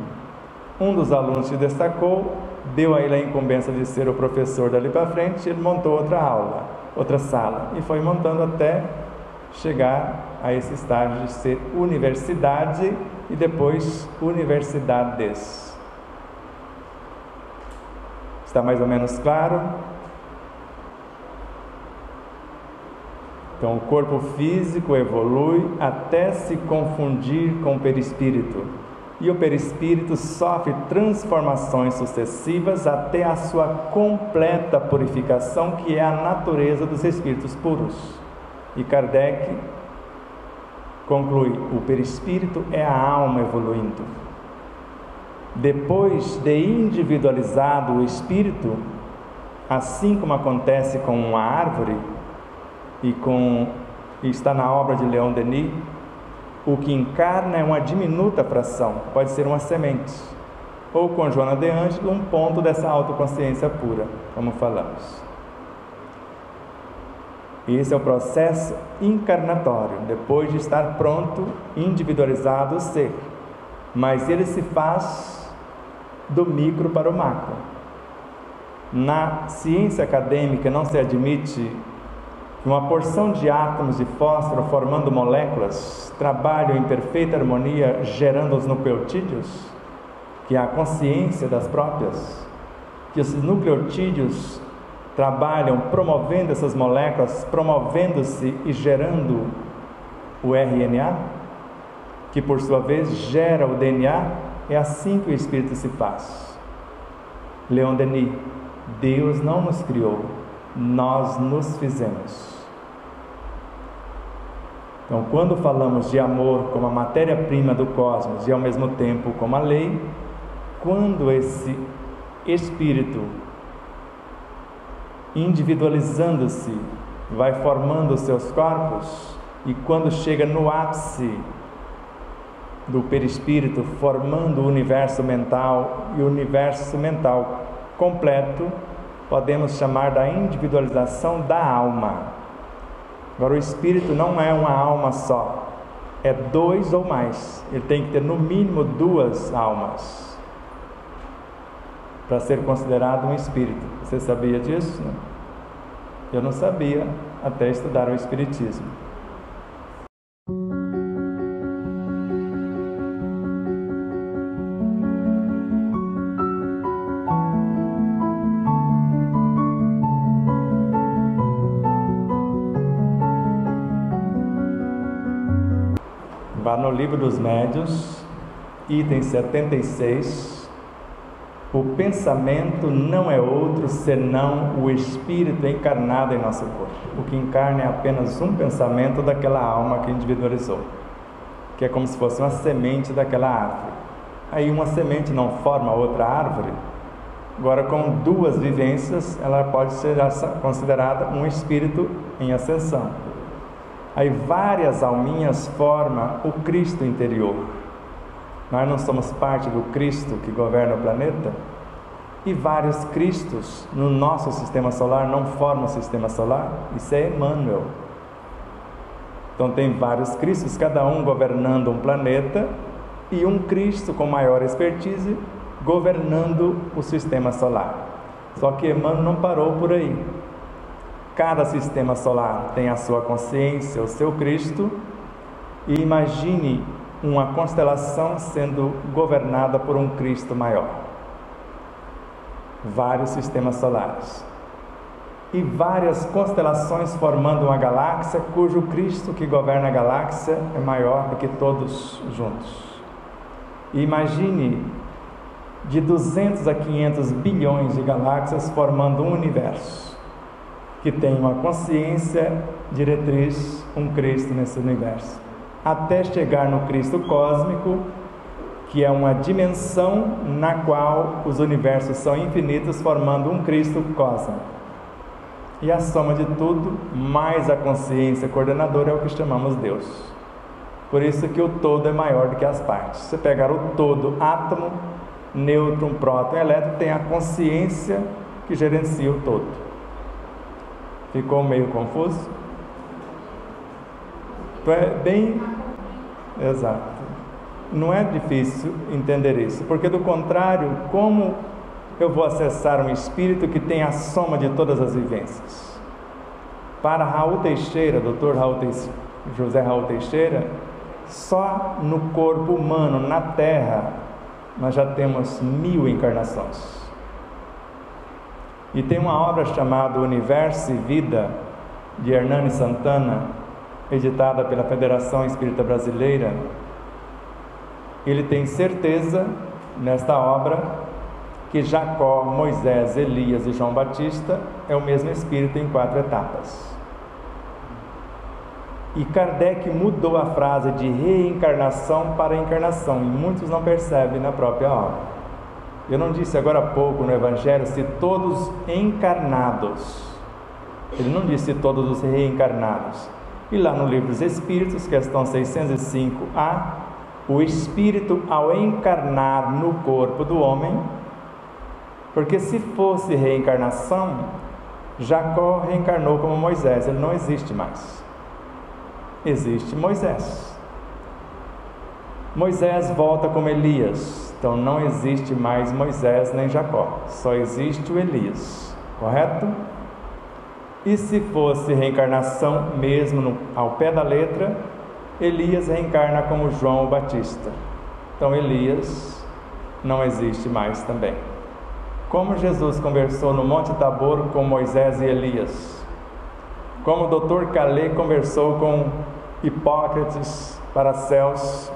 Um dos alunos se destacou, deu a ele a incumbência de ser o professor dali para frente, ele montou outra aula, outra sala, e foi montando até chegar a esse estágio de ser universidade e depois universidades. Está mais ou menos claro? Então o corpo físico evolui até se confundir com o perispírito. E o perispírito sofre transformações sucessivas até a sua completa purificação, que é a natureza dos espíritos puros. E Kardec conclui: o perispírito é a alma evoluindo. Depois de individualizado o espírito, assim como acontece com uma árvore, e está na obra de Leon Denis, o que encarna é uma diminuta fração, pode ser uma semente, ou com Joana de Ângelo, um ponto dessa autoconsciência pura, como falamos. Esse é o processo encarnatório, depois de estar pronto, individualizado o ser, mas ele se faz do micro para o macro. Na ciência acadêmica não se admite que uma porção de átomos de fósforo formando moléculas trabalham em perfeita harmonia, gerando os nucleotídeos, que é a consciência das próprias, que esses nucleotídeos trabalham promovendo essas moléculas, promovendo-se e gerando o RNA, que por sua vez gera o DNA. É assim que o espírito se faz. Leon Denis: Deus não nos criou, nós nos fizemos. Então, quando falamos de amor como a matéria-prima do cosmos e ao mesmo tempo como a lei, quando esse espírito, individualizando-se, vai formando os seus corpos, e quando chega no ápice do perispírito, formando o universo mental, e o universo mental completo, podemos chamar da individualização da alma. Agora, o espírito não é uma alma só, é dois ou mais. Ele tem que ter no mínimo duas almas para ser considerado um espírito. Você sabia disso? Não? Eu não sabia até estudar o espiritismo. Vá no Livro dos Médiuns, item 76, o pensamento não é outro senão o espírito encarnado em nosso corpo. O que encarna é apenas um pensamento daquela alma que individualizou, que é como se fosse uma semente daquela árvore. Aí uma semente não forma outra árvore, Agora, com duas vivências, ela pode ser considerada um espírito em ascensão. Aí várias alminhas formam o Cristo interior. Nós não somos parte do Cristo que governa o planeta? E vários Cristos no nosso sistema solar não formam o sistema solar? Isso é Emmanuel. Então tem vários Cristos, cada um governando um planeta, e um Cristo com maior expertise governando o sistema solar. Só que Emmanuel não parou por aí. Cada sistema solar tem a sua consciência, o seu Cristo, e imagine uma constelação sendo governada por um Cristo maior. Vários sistemas solares e várias constelações formando uma galáxia cujo Cristo que governa a galáxia é maior do que todos juntos. E imagine de 200 a 500 bilhões de galáxias formando um universo que tem uma consciência diretriz, um Cristo nesse universo, até chegar no Cristo cósmico, que é uma dimensão na qual os universos são infinitos, formando um Cristo cósmico. E a soma de tudo, mais a consciência coordenadora, é o que chamamos Deus. Por isso que o todo é maior do que as partes. Se você pegar o todo, átomo, nêutron, próton e elétron, tem a consciência que gerencia o todo. Ficou meio confuso? Então é bem... Exato. Não é difícil entender isso, porque do contrário, como eu vou acessar um espírito que tem a soma de todas as vivências? Para Raul Teixeira, Dr. José Raul Teixeira, só no corpo humano, na Terra, nós já temos 1000 encarnações. E tem uma obra chamada Universo e Vida, de Hernani Santana, editada pela Federação Espírita Brasileira. Ele tem certeza, nesta obra, que Jacó, Moisés, Elias e João Batista é o mesmo espírito em 4 etapas. E Kardec mudou a frase de reencarnação para encarnação, e muitos não percebem na própria obra. Eu não disse agora há pouco no Evangelho se todos encarnados. Ele não disse todos os reencarnados. E lá no Livro dos Espíritos, questão 605A, o espírito ao encarnar no corpo do homem, porque se fosse reencarnação, Jacó reencarnou como Moisés, ele não existe mais. Existe Moisés. Moisés volta como Elias, então não existe mais Moisés nem Jacó, só existe o Elias, correto? E se fosse reencarnação mesmo ao pé da letra, Elias reencarna como João Batista. Então Elias não existe mais também. Como Jesus conversou no Monte Tabor com Moisés e Elias, como o Dr. Calais conversou com Hipócrates, Paracelso,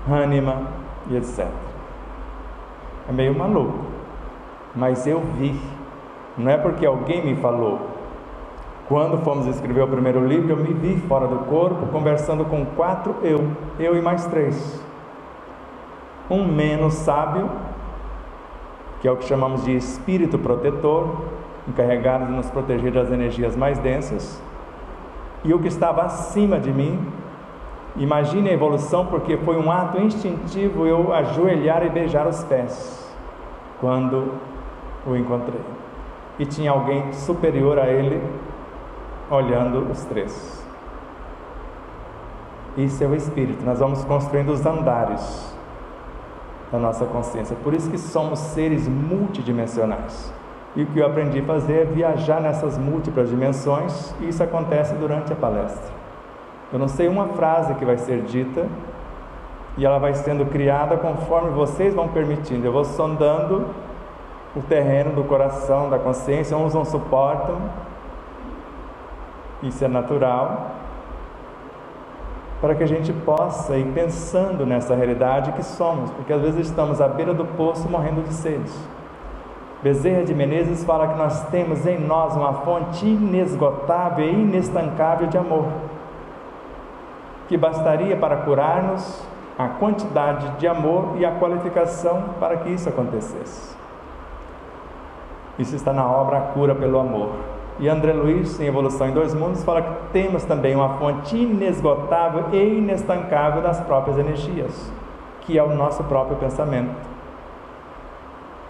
Hahnemann e etc. É meio maluco, mas eu vi, não é porque alguém me falou. Quando fomos escrever o primeiro livro, eu me vi fora do corpo, conversando com 4 eu e mais 3. Um menos sábio, que é o que chamamos de espírito protetor, encarregado de nos proteger das energias mais densas, e o que estava acima de mim. Imagine a evolução, porque foi um ato instintivo eu ajoelhar e beijar os pés quando o encontrei, e tinha alguém superior a ele olhando os 3. Isso é o espírito. Nós vamos construindo os andares da nossa consciência, por isso que somos seres multidimensionais. E o que eu aprendi a fazer é viajar nessas múltiplas dimensões, e isso acontece durante a palestra. Eu não sei uma frase que vai ser dita, e ela vai sendo criada conforme vocês vão permitindo. Eu vou sondando o terreno do coração, da consciência, uns não suportam, isso é natural, para que a gente possa ir pensando nessa realidade que somos, porque às vezes estamos à beira do poço morrendo de sede. Bezerra de Menezes fala que nós temos em nós uma fonte inesgotável e inestancável de amor, que bastaria para curar-nos a quantidade de amor e a qualificação para que isso acontecesse. Isso está na obra A Cura pelo Amor. E André Luiz, em Evolução em Dois Mundos, fala que temos também uma fonte inesgotável e inestancável das próprias energias, que é o nosso próprio pensamento.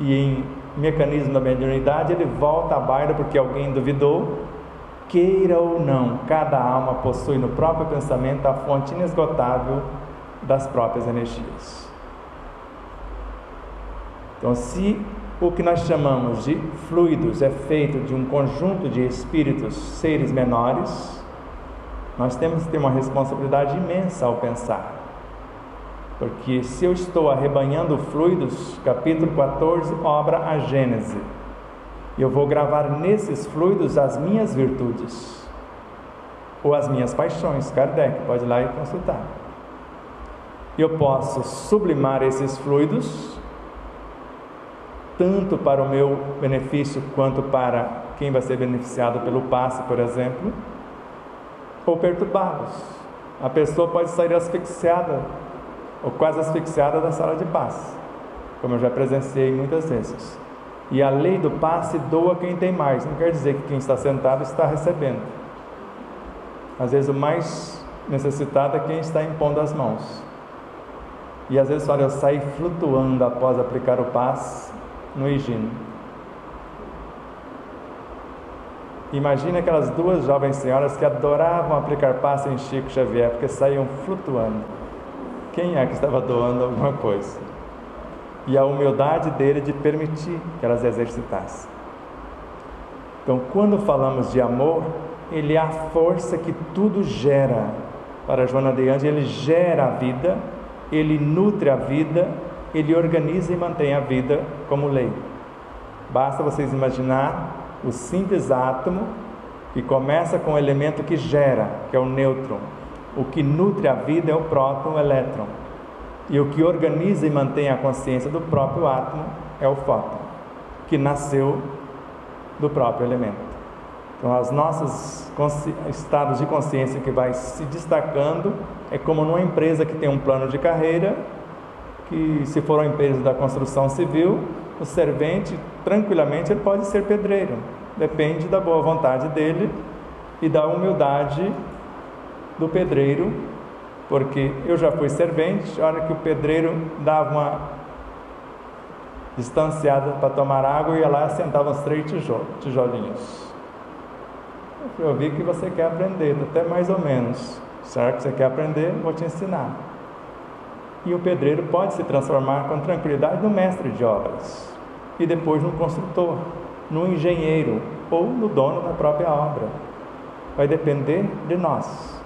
E em Mecanismo da Mediunidade, ele volta à baila porque alguém duvidou. Queira ou não, cada alma possui no próprio pensamento a fonte inesgotável das próprias energias. Então, se o que nós chamamos de fluidos é feito de um conjunto de espíritos, seres menores, nós temos que ter uma responsabilidade imensa ao pensar. Porque se eu estou arrebanhando fluidos, capítulo 14, obra A Gênese, eu vou gravar nesses fluidos as minhas virtudes, ou as minhas paixões. Kardec pode ir lá e consultar. Eu posso sublimar esses fluidos, tanto para o meu benefício, quanto para quem vai ser beneficiado pelo passe, por exemplo, ou perturbá-los. A pessoa pode sair asfixiada, ou quase asfixiada da sala de passe, como eu já presenciei muitas vezes. E a lei do passe doa quem tem mais. Não quer dizer que quem está sentado está recebendo. Às vezes o mais necessitado é quem está impondo as mãos. E às vezes, olha, eu saí flutuando após aplicar o passe no higino. Imagina aquelas duas jovens senhoras que adoravam aplicar passe em Chico Xavier, porque saíam flutuando. Quem é que estava doando alguma coisa? E a humildade dele de permitir que elas exercitassem. Então, quando falamos de amor, ele é a força que tudo gera. Para Joana de Ângeles, ele gera a vida, ele nutre a vida, ele organiza e mantém a vida como lei. Basta vocês imaginar o simples átomo que começa com o elemento que gera, que é o nêutron. O que nutre a vida é o próton, o elétron. E o que organiza e mantém a consciência do próprio átomo é o fóton, que nasceu do próprio elemento. Então, os nossos estados de consciência que vai se destacando é como numa empresa que tem um plano de carreira, que se for uma empresa da construção civil, o servente, tranquilamente, ele pode ser pedreiro. Depende da boa vontade dele e da humildade do pedreiro, porque eu já fui servente, a hora que o pedreiro dava uma distanciada para tomar água, eu ia lá e sentava uns 3 tijolinhos. Eu vi que você quer aprender, até mais ou menos. Será que você quer aprender? Vou te ensinar. E o pedreiro pode se transformar com tranquilidade no mestre de obras, e depois no construtor, no engenheiro, ou no dono da própria obra. Vai depender de nós.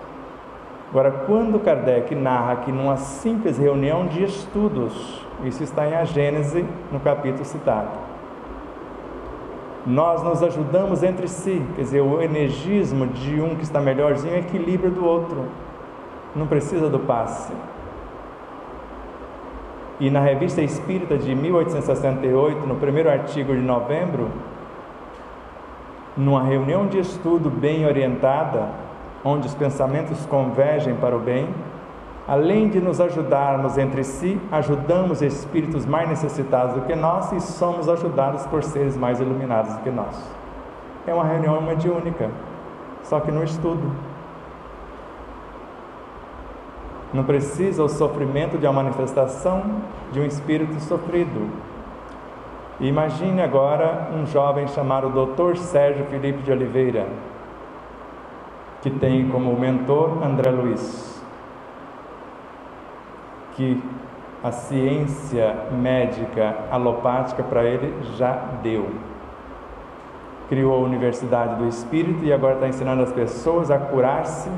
Agora, quando Kardec narra que numa simples reunião de estudos, isso está em A Gênese, no capítulo citado, nós nos ajudamos entre si, quer dizer, o energismo de um que está melhorzinho é equilíbrio do outro, não precisa do passe. E na Revista Espírita de 1868, no primeiro artigo de novembro, numa reunião de estudo bem orientada, onde os pensamentos convergem para o bem, além de nos ajudarmos entre si, ajudamos espíritos mais necessitados do que nós e somos ajudados por seres mais iluminados do que nós. É uma reunião mediúnica, só que no estudo. Não precisa o sofrimento de uma manifestação de um espírito sofrido. Imagine agora um jovem chamado Dr. Sérgio Felipe de Oliveira, que tem como mentor André Luiz, que a ciência médica alopática para ele já deu. Criou a Universidade do Espírito e agora está ensinando as pessoas a curar-se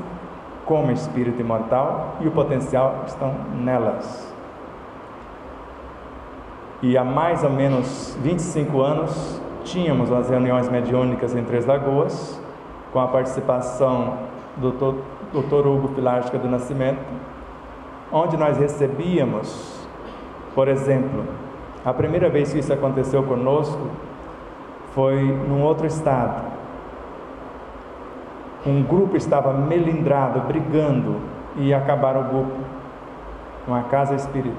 como espírito imortal, e o potencial estão nelas. E há mais ou menos 25 anos tínhamos as reuniões mediúnicas em Três Lagoas, com a participação do Dr. Hugo Pilártica do Nascimento, onde nós recebíamos, por exemplo, a primeira vez que isso aconteceu conosco foi num outro estado. Um grupo estava melindrado, brigando, e acabaram o grupo, uma casa espírita,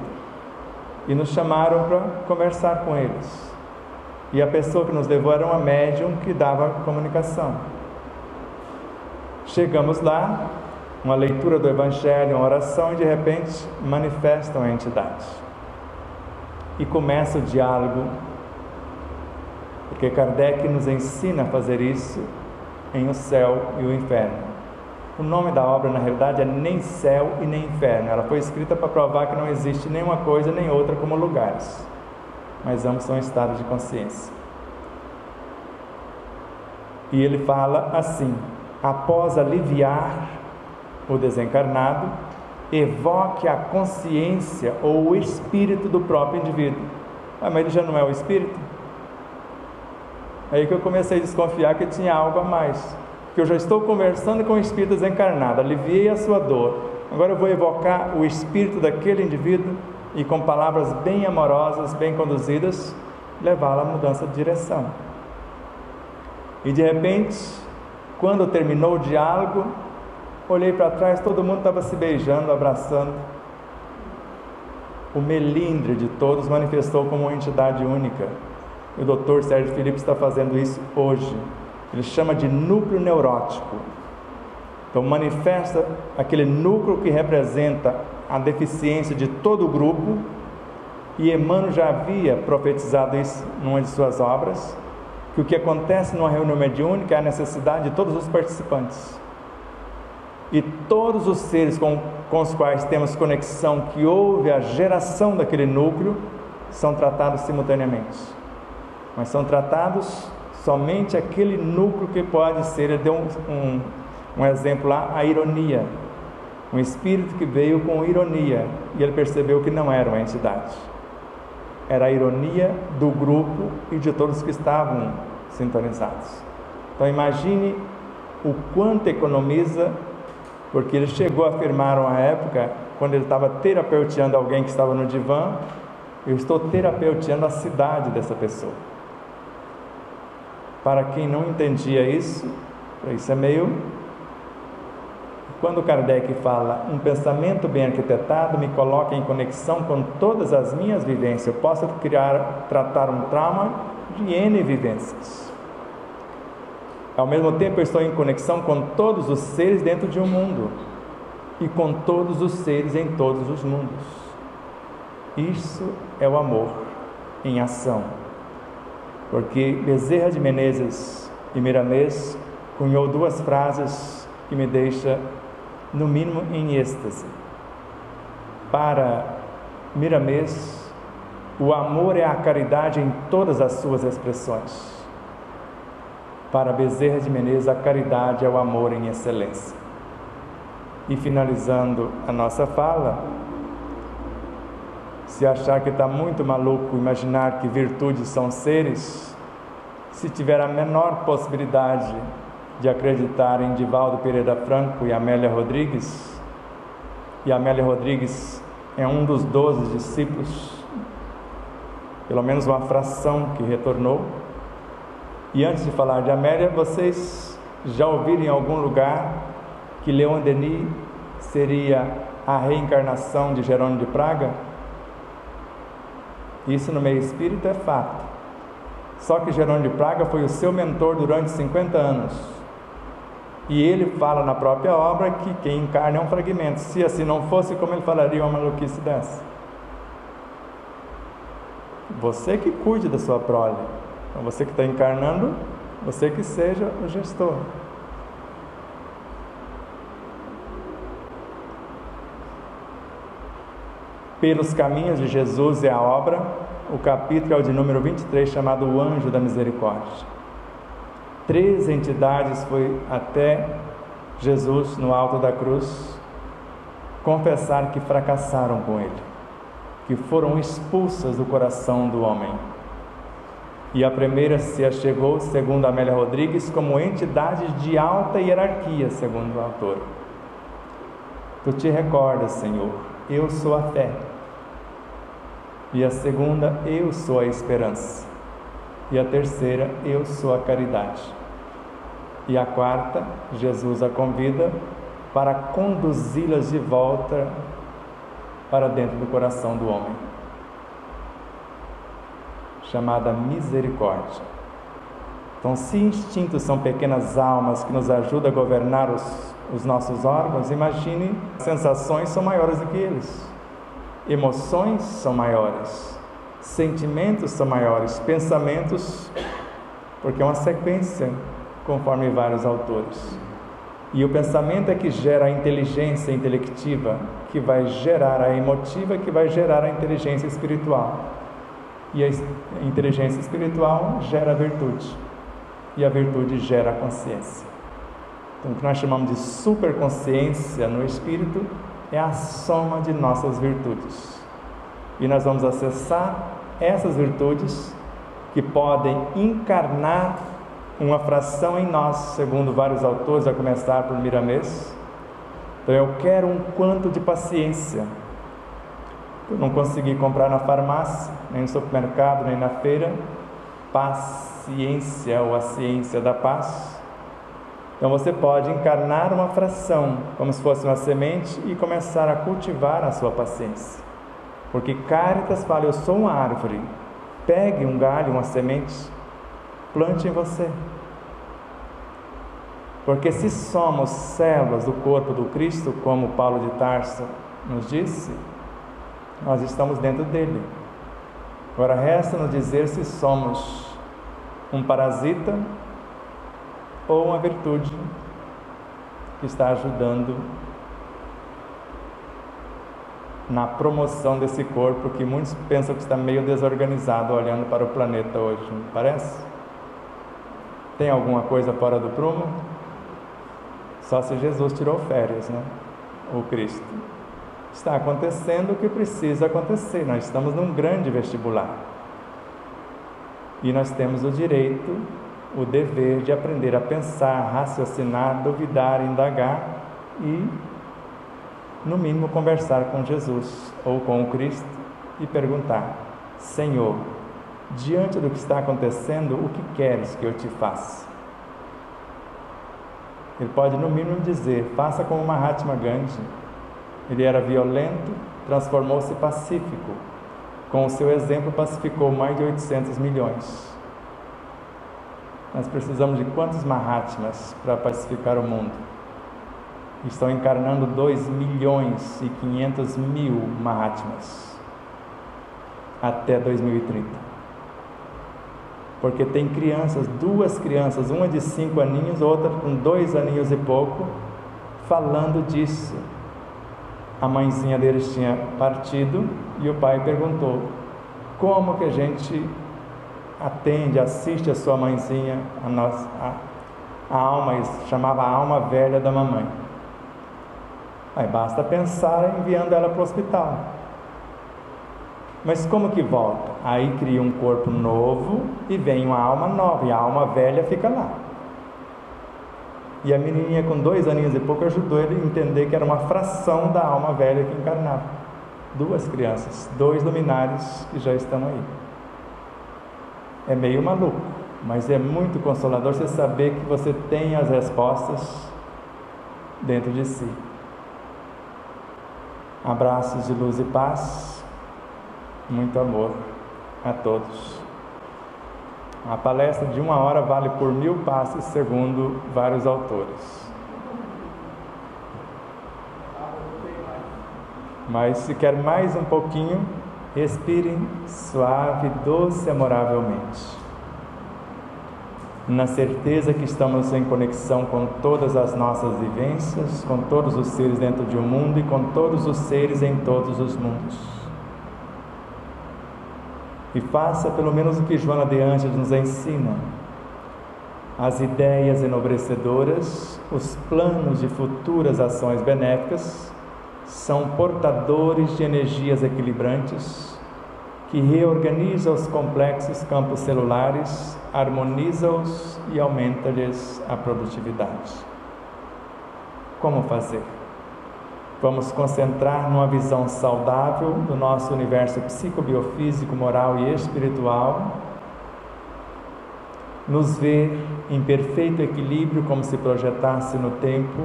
e nos chamaram para conversar com eles. E a pessoa que nos levou era uma médium que dava comunicação. Chegamos lá, uma leitura do Evangelho, uma oração, e de repente manifestam a entidade. E começa o diálogo, porque Kardec nos ensina a fazer isso em O Céu e o Inferno. O nome da obra, na realidade, é Nem Céu e Nem Inferno. Ela foi escrita para provar que não existe nenhuma coisa nem outra como lugares, mas ambos são estados de consciência. E ele fala assim: após aliviar o desencarnado, evoque a consciência ou o espírito do próprio indivíduo. Mas ele já não é o espírito? Aí que eu comecei a desconfiar que tinha algo a mais, que eu já estou conversando com o espírito desencarnado, aliviei a sua dor, agora eu vou evocar o espírito daquele indivíduo e com palavras bem amorosas, bem conduzidas, levá-lo à mudança de direção. E de repente, quando terminou o diálogo, olhei para trás, todo mundo estava se beijando, abraçando. O melindre de todos manifestou como uma entidade única. O Dr. Sérgio Felipe está fazendo isso hoje. Ele chama de núcleo neurótico. Então manifesta aquele núcleo que representa a deficiência de todo o grupo. E Emmanuel já havia profetizado isso numa de suas obras, que o que acontece numa reunião mediúnica é a necessidade de todos os participantes. E todos os seres com os quais temos conexão, que houve a geração daquele núcleo, são tratados simultaneamente. Mas são tratados somente aquele núcleo que pode ser. Ele deu um exemplo lá, a ironia. Um espírito que veio com ironia, e ele percebeu que não era uma entidade. Era a ironia do grupo e de todos que estavam sintonizados. Então imagine o quanto economiza, porque ele chegou a afirmar uma época, quando ele estava terapeuteando alguém que estava no divã: eu estou terapeuteando a cidade dessa pessoa. Para quem não entendia isso é meio... Quando Kardec fala, um pensamento bem arquitetado me coloca em conexão com todas as minhas vivências, eu posso tratar um trauma de N vivências. Ao mesmo tempo eu estou em conexão com todos os seres dentro de um mundo, e com todos os seres em todos os mundos. Isso é o amor em ação. Porque Bezerra de Menezes e Miramês cunhou duas frases que me deixam, no mínimo, em êxtase. Para Miramês, o amor é a caridade em todas as suas expressões. Para Bezerra de Menezes, a caridade é o amor em excelência. E finalizando a nossa fala, se achar que está muito maluco imaginar que virtudes são seres, se tiver a menor possibilidade de acreditar em Divaldo Pereira Franco e Amélia Rodrigues, e Amélia Rodrigues é um dos 12 discípulos, pelo menos uma fração que retornou. E antes de falar de Amélia, vocês já ouviram em algum lugar que Leon Denis seria a reencarnação de Jerônimo de Praga? Isso no meio espírita é fato. Só que Jerônimo de Praga foi o seu mentor durante 50 anos. E ele fala na própria obra que quem encarna é um fragmento. Se assim não fosse, como ele falaria uma maluquice dessa? Você que cuide da sua prole. Então você que está encarnando, você que seja o gestor. Pelos Caminhos de Jesus é a obra, o capítulo é o de número 23, chamado O Anjo da Misericórdia. 3 entidades foi até Jesus no alto da cruz confessar que fracassaram com ele, que foram expulsas do coração do homem. E a primeira se achegou, segundo Amélia Rodrigues, como entidade de alta hierarquia, segundo o autor. Tu te recordas, Senhor, eu sou a fé. E a segunda, eu sou a esperança. E a terceira, eu sou a caridade. E a quarta, Jesus a convida para conduzi-las de volta para dentro do coração do homem. chamada misericórdia. Então, se instintos são pequenas almas que nos ajudam a governar os nossos órgãos, imagine, sensações são maiores do que eles, emoções são maiores, sentimentos são maiores, pensamentos, porque é uma sequência, conforme vários autores. E o pensamento é que gera a inteligência intelectiva, que vai gerar a emotiva, que vai gerar a inteligência espiritual. E a inteligência espiritual gera a virtude. E a virtude gera a consciência. Então, o que nós chamamos de superconsciência no espírito é a soma de nossas virtudes. E nós vamos acessar essas virtudes que podem encarnar uma fração em nós, segundo vários autores, a começar por Miramês. Então, eu quero um quanto de paciência. Eu não consegui comprar na farmácia, nem no supermercado, nem na feira. Paciência, ou a ciência da paz. Então você pode encarnar uma fração, como se fosse uma semente, e começar a cultivar a sua paciência. Porque Cáritas fala, eu sou uma árvore. Pegue um galho, uma semente, plante em você. Porque se somos células do corpo do Cristo, como Paulo de Tarso nos disse, nós estamos dentro dele. Agora resta-nos dizer se somos um parasita ou uma virtude que está ajudando na promoção desse corpo que muitos pensam que está meio desorganizado olhando para o planeta hoje, não parece? Tem alguma coisa fora do prumo? Só se Jesus tirou férias, né? O Cristo. Está acontecendo o que precisa acontecer. Nós estamos num grande vestibular. E nós temos o direito, o dever de aprender a pensar, raciocinar, duvidar, indagar e, no mínimo, conversar com Jesus ou com o Cristo e perguntar: Senhor, diante do que está acontecendo, o que queres que eu te faça? Ele pode, no mínimo, dizer: faça como Mahatma Gandhi. Ele era violento, transformou-se pacífico. Com o seu exemplo, pacificou mais de 800 milhões. Nós precisamos de quantos Mahatmas para pacificar o mundo? Estão encarnando 2.500.000 Mahatmas até 2030. Porque tem crianças, 2 crianças, uma de 5 aninhos, outra com 2 aninhos e pouco, falando disso. A mãezinha deles tinha partido e o pai perguntou: como que a gente atende, assiste a sua mãezinha, a alma, chamava a alma velha da mamãe. Aí basta pensar enviando ela para o hospital. Mas como que volta? Aí cria um corpo novo e vem uma alma nova, e a alma velha fica lá. E a menininha com 2 aninhos e pouco ajudou ele a entender que era uma fração da alma velha que encarnava. 2 crianças, 2 luminares que já estão aí. É meio maluco, mas é muito consolador você saber que você tem as respostas dentro de si. Abraços de luz e paz, muito amor a todos. A palestra de 1 hora vale por 1000 passes, segundo vários autores. Mas se quer mais um pouquinho, respire suave, doce e amoravelmente, na certeza que estamos em conexão com todas as nossas vivências, com todos os seres dentro de um mundo e com todos os seres em todos os mundos. E faça pelo menos o que Joana de Ângeles nos ensina: as ideias enobrecedoras, os planos de futuras ações benéficas são portadores de energias equilibrantes que reorganizam os complexos campos celulares, harmoniza-os e aumenta-lhes a produtividade. Como fazer? Vamos concentrar numa visão saudável do nosso universo psicobiofísico, moral e espiritual, nos ver em perfeito equilíbrio, como se projetasse no tempo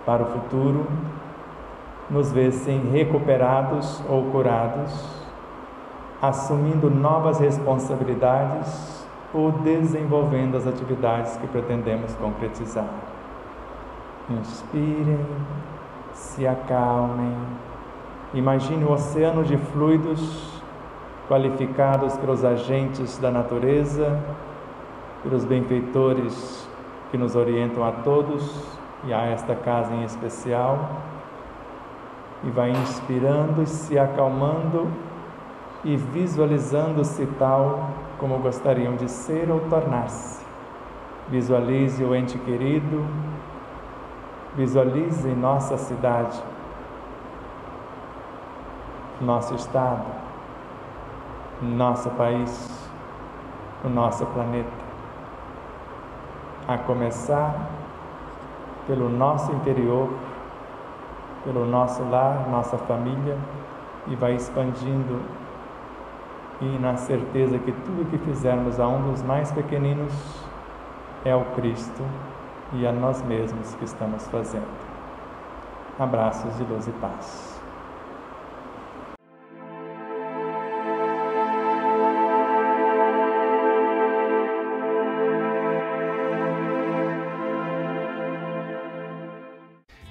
para o futuro, nos ver sem recuperados ou curados, assumindo novas responsabilidades ou desenvolvendo as atividades que pretendemos concretizar. Inspirem, se acalmem, imagine o oceano de fluidos qualificados pelos agentes da natureza, pelos benfeitores que nos orientam a todos e a esta casa em especial, e vai inspirando e se acalmando e visualizando-se tal como gostariam de ser ou tornar-se. Visualize o ente querido, visualize nossa cidade, nosso estado, nosso país, o nosso planeta. A começar pelo nosso interior, pelo nosso lar, nossa família, e vai expandindo, e na certeza que tudo que fizermos a um dos mais pequeninos é o Cristo e a nós mesmos que estamos fazendo. Abraços de luz e paz.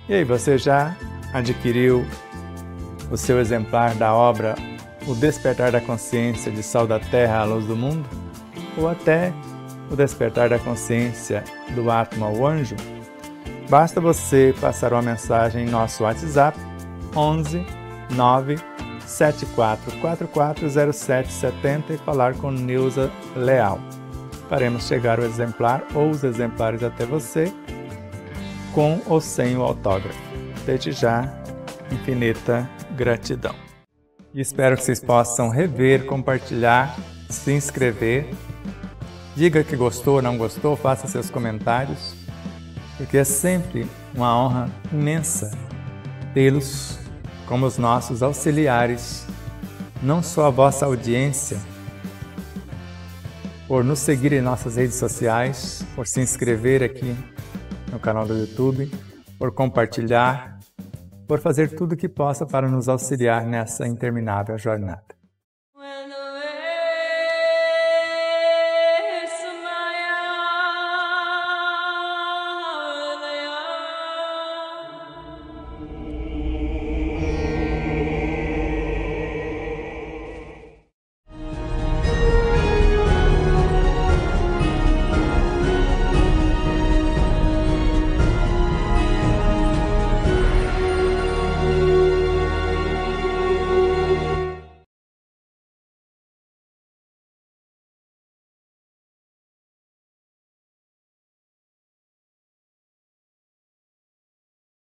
E aí, você já adquiriu o seu exemplar da obra O Despertar da Consciência de Sal da Terra à Luz do Mundo? Ou até O Despertar da Consciência do Atma ao Anjo? Basta você passar uma mensagem em nosso WhatsApp 11 9 74440770 e falar com Nilza Leal. Faremos chegar o exemplar ou os exemplares até você, com ou sem o autógrafo. Desde já, infinita gratidão. E espero que vocês possam rever, compartilhar, se inscrever. Diga que gostou ou não gostou, faça seus comentários, porque é sempre uma honra imensa tê-los como os nossos auxiliares, não só a vossa audiência, por nos seguir em nossas redes sociais, por se inscrever aqui no canal do YouTube, por compartilhar, por fazer tudo o que possa para nos auxiliar nessa interminável jornada.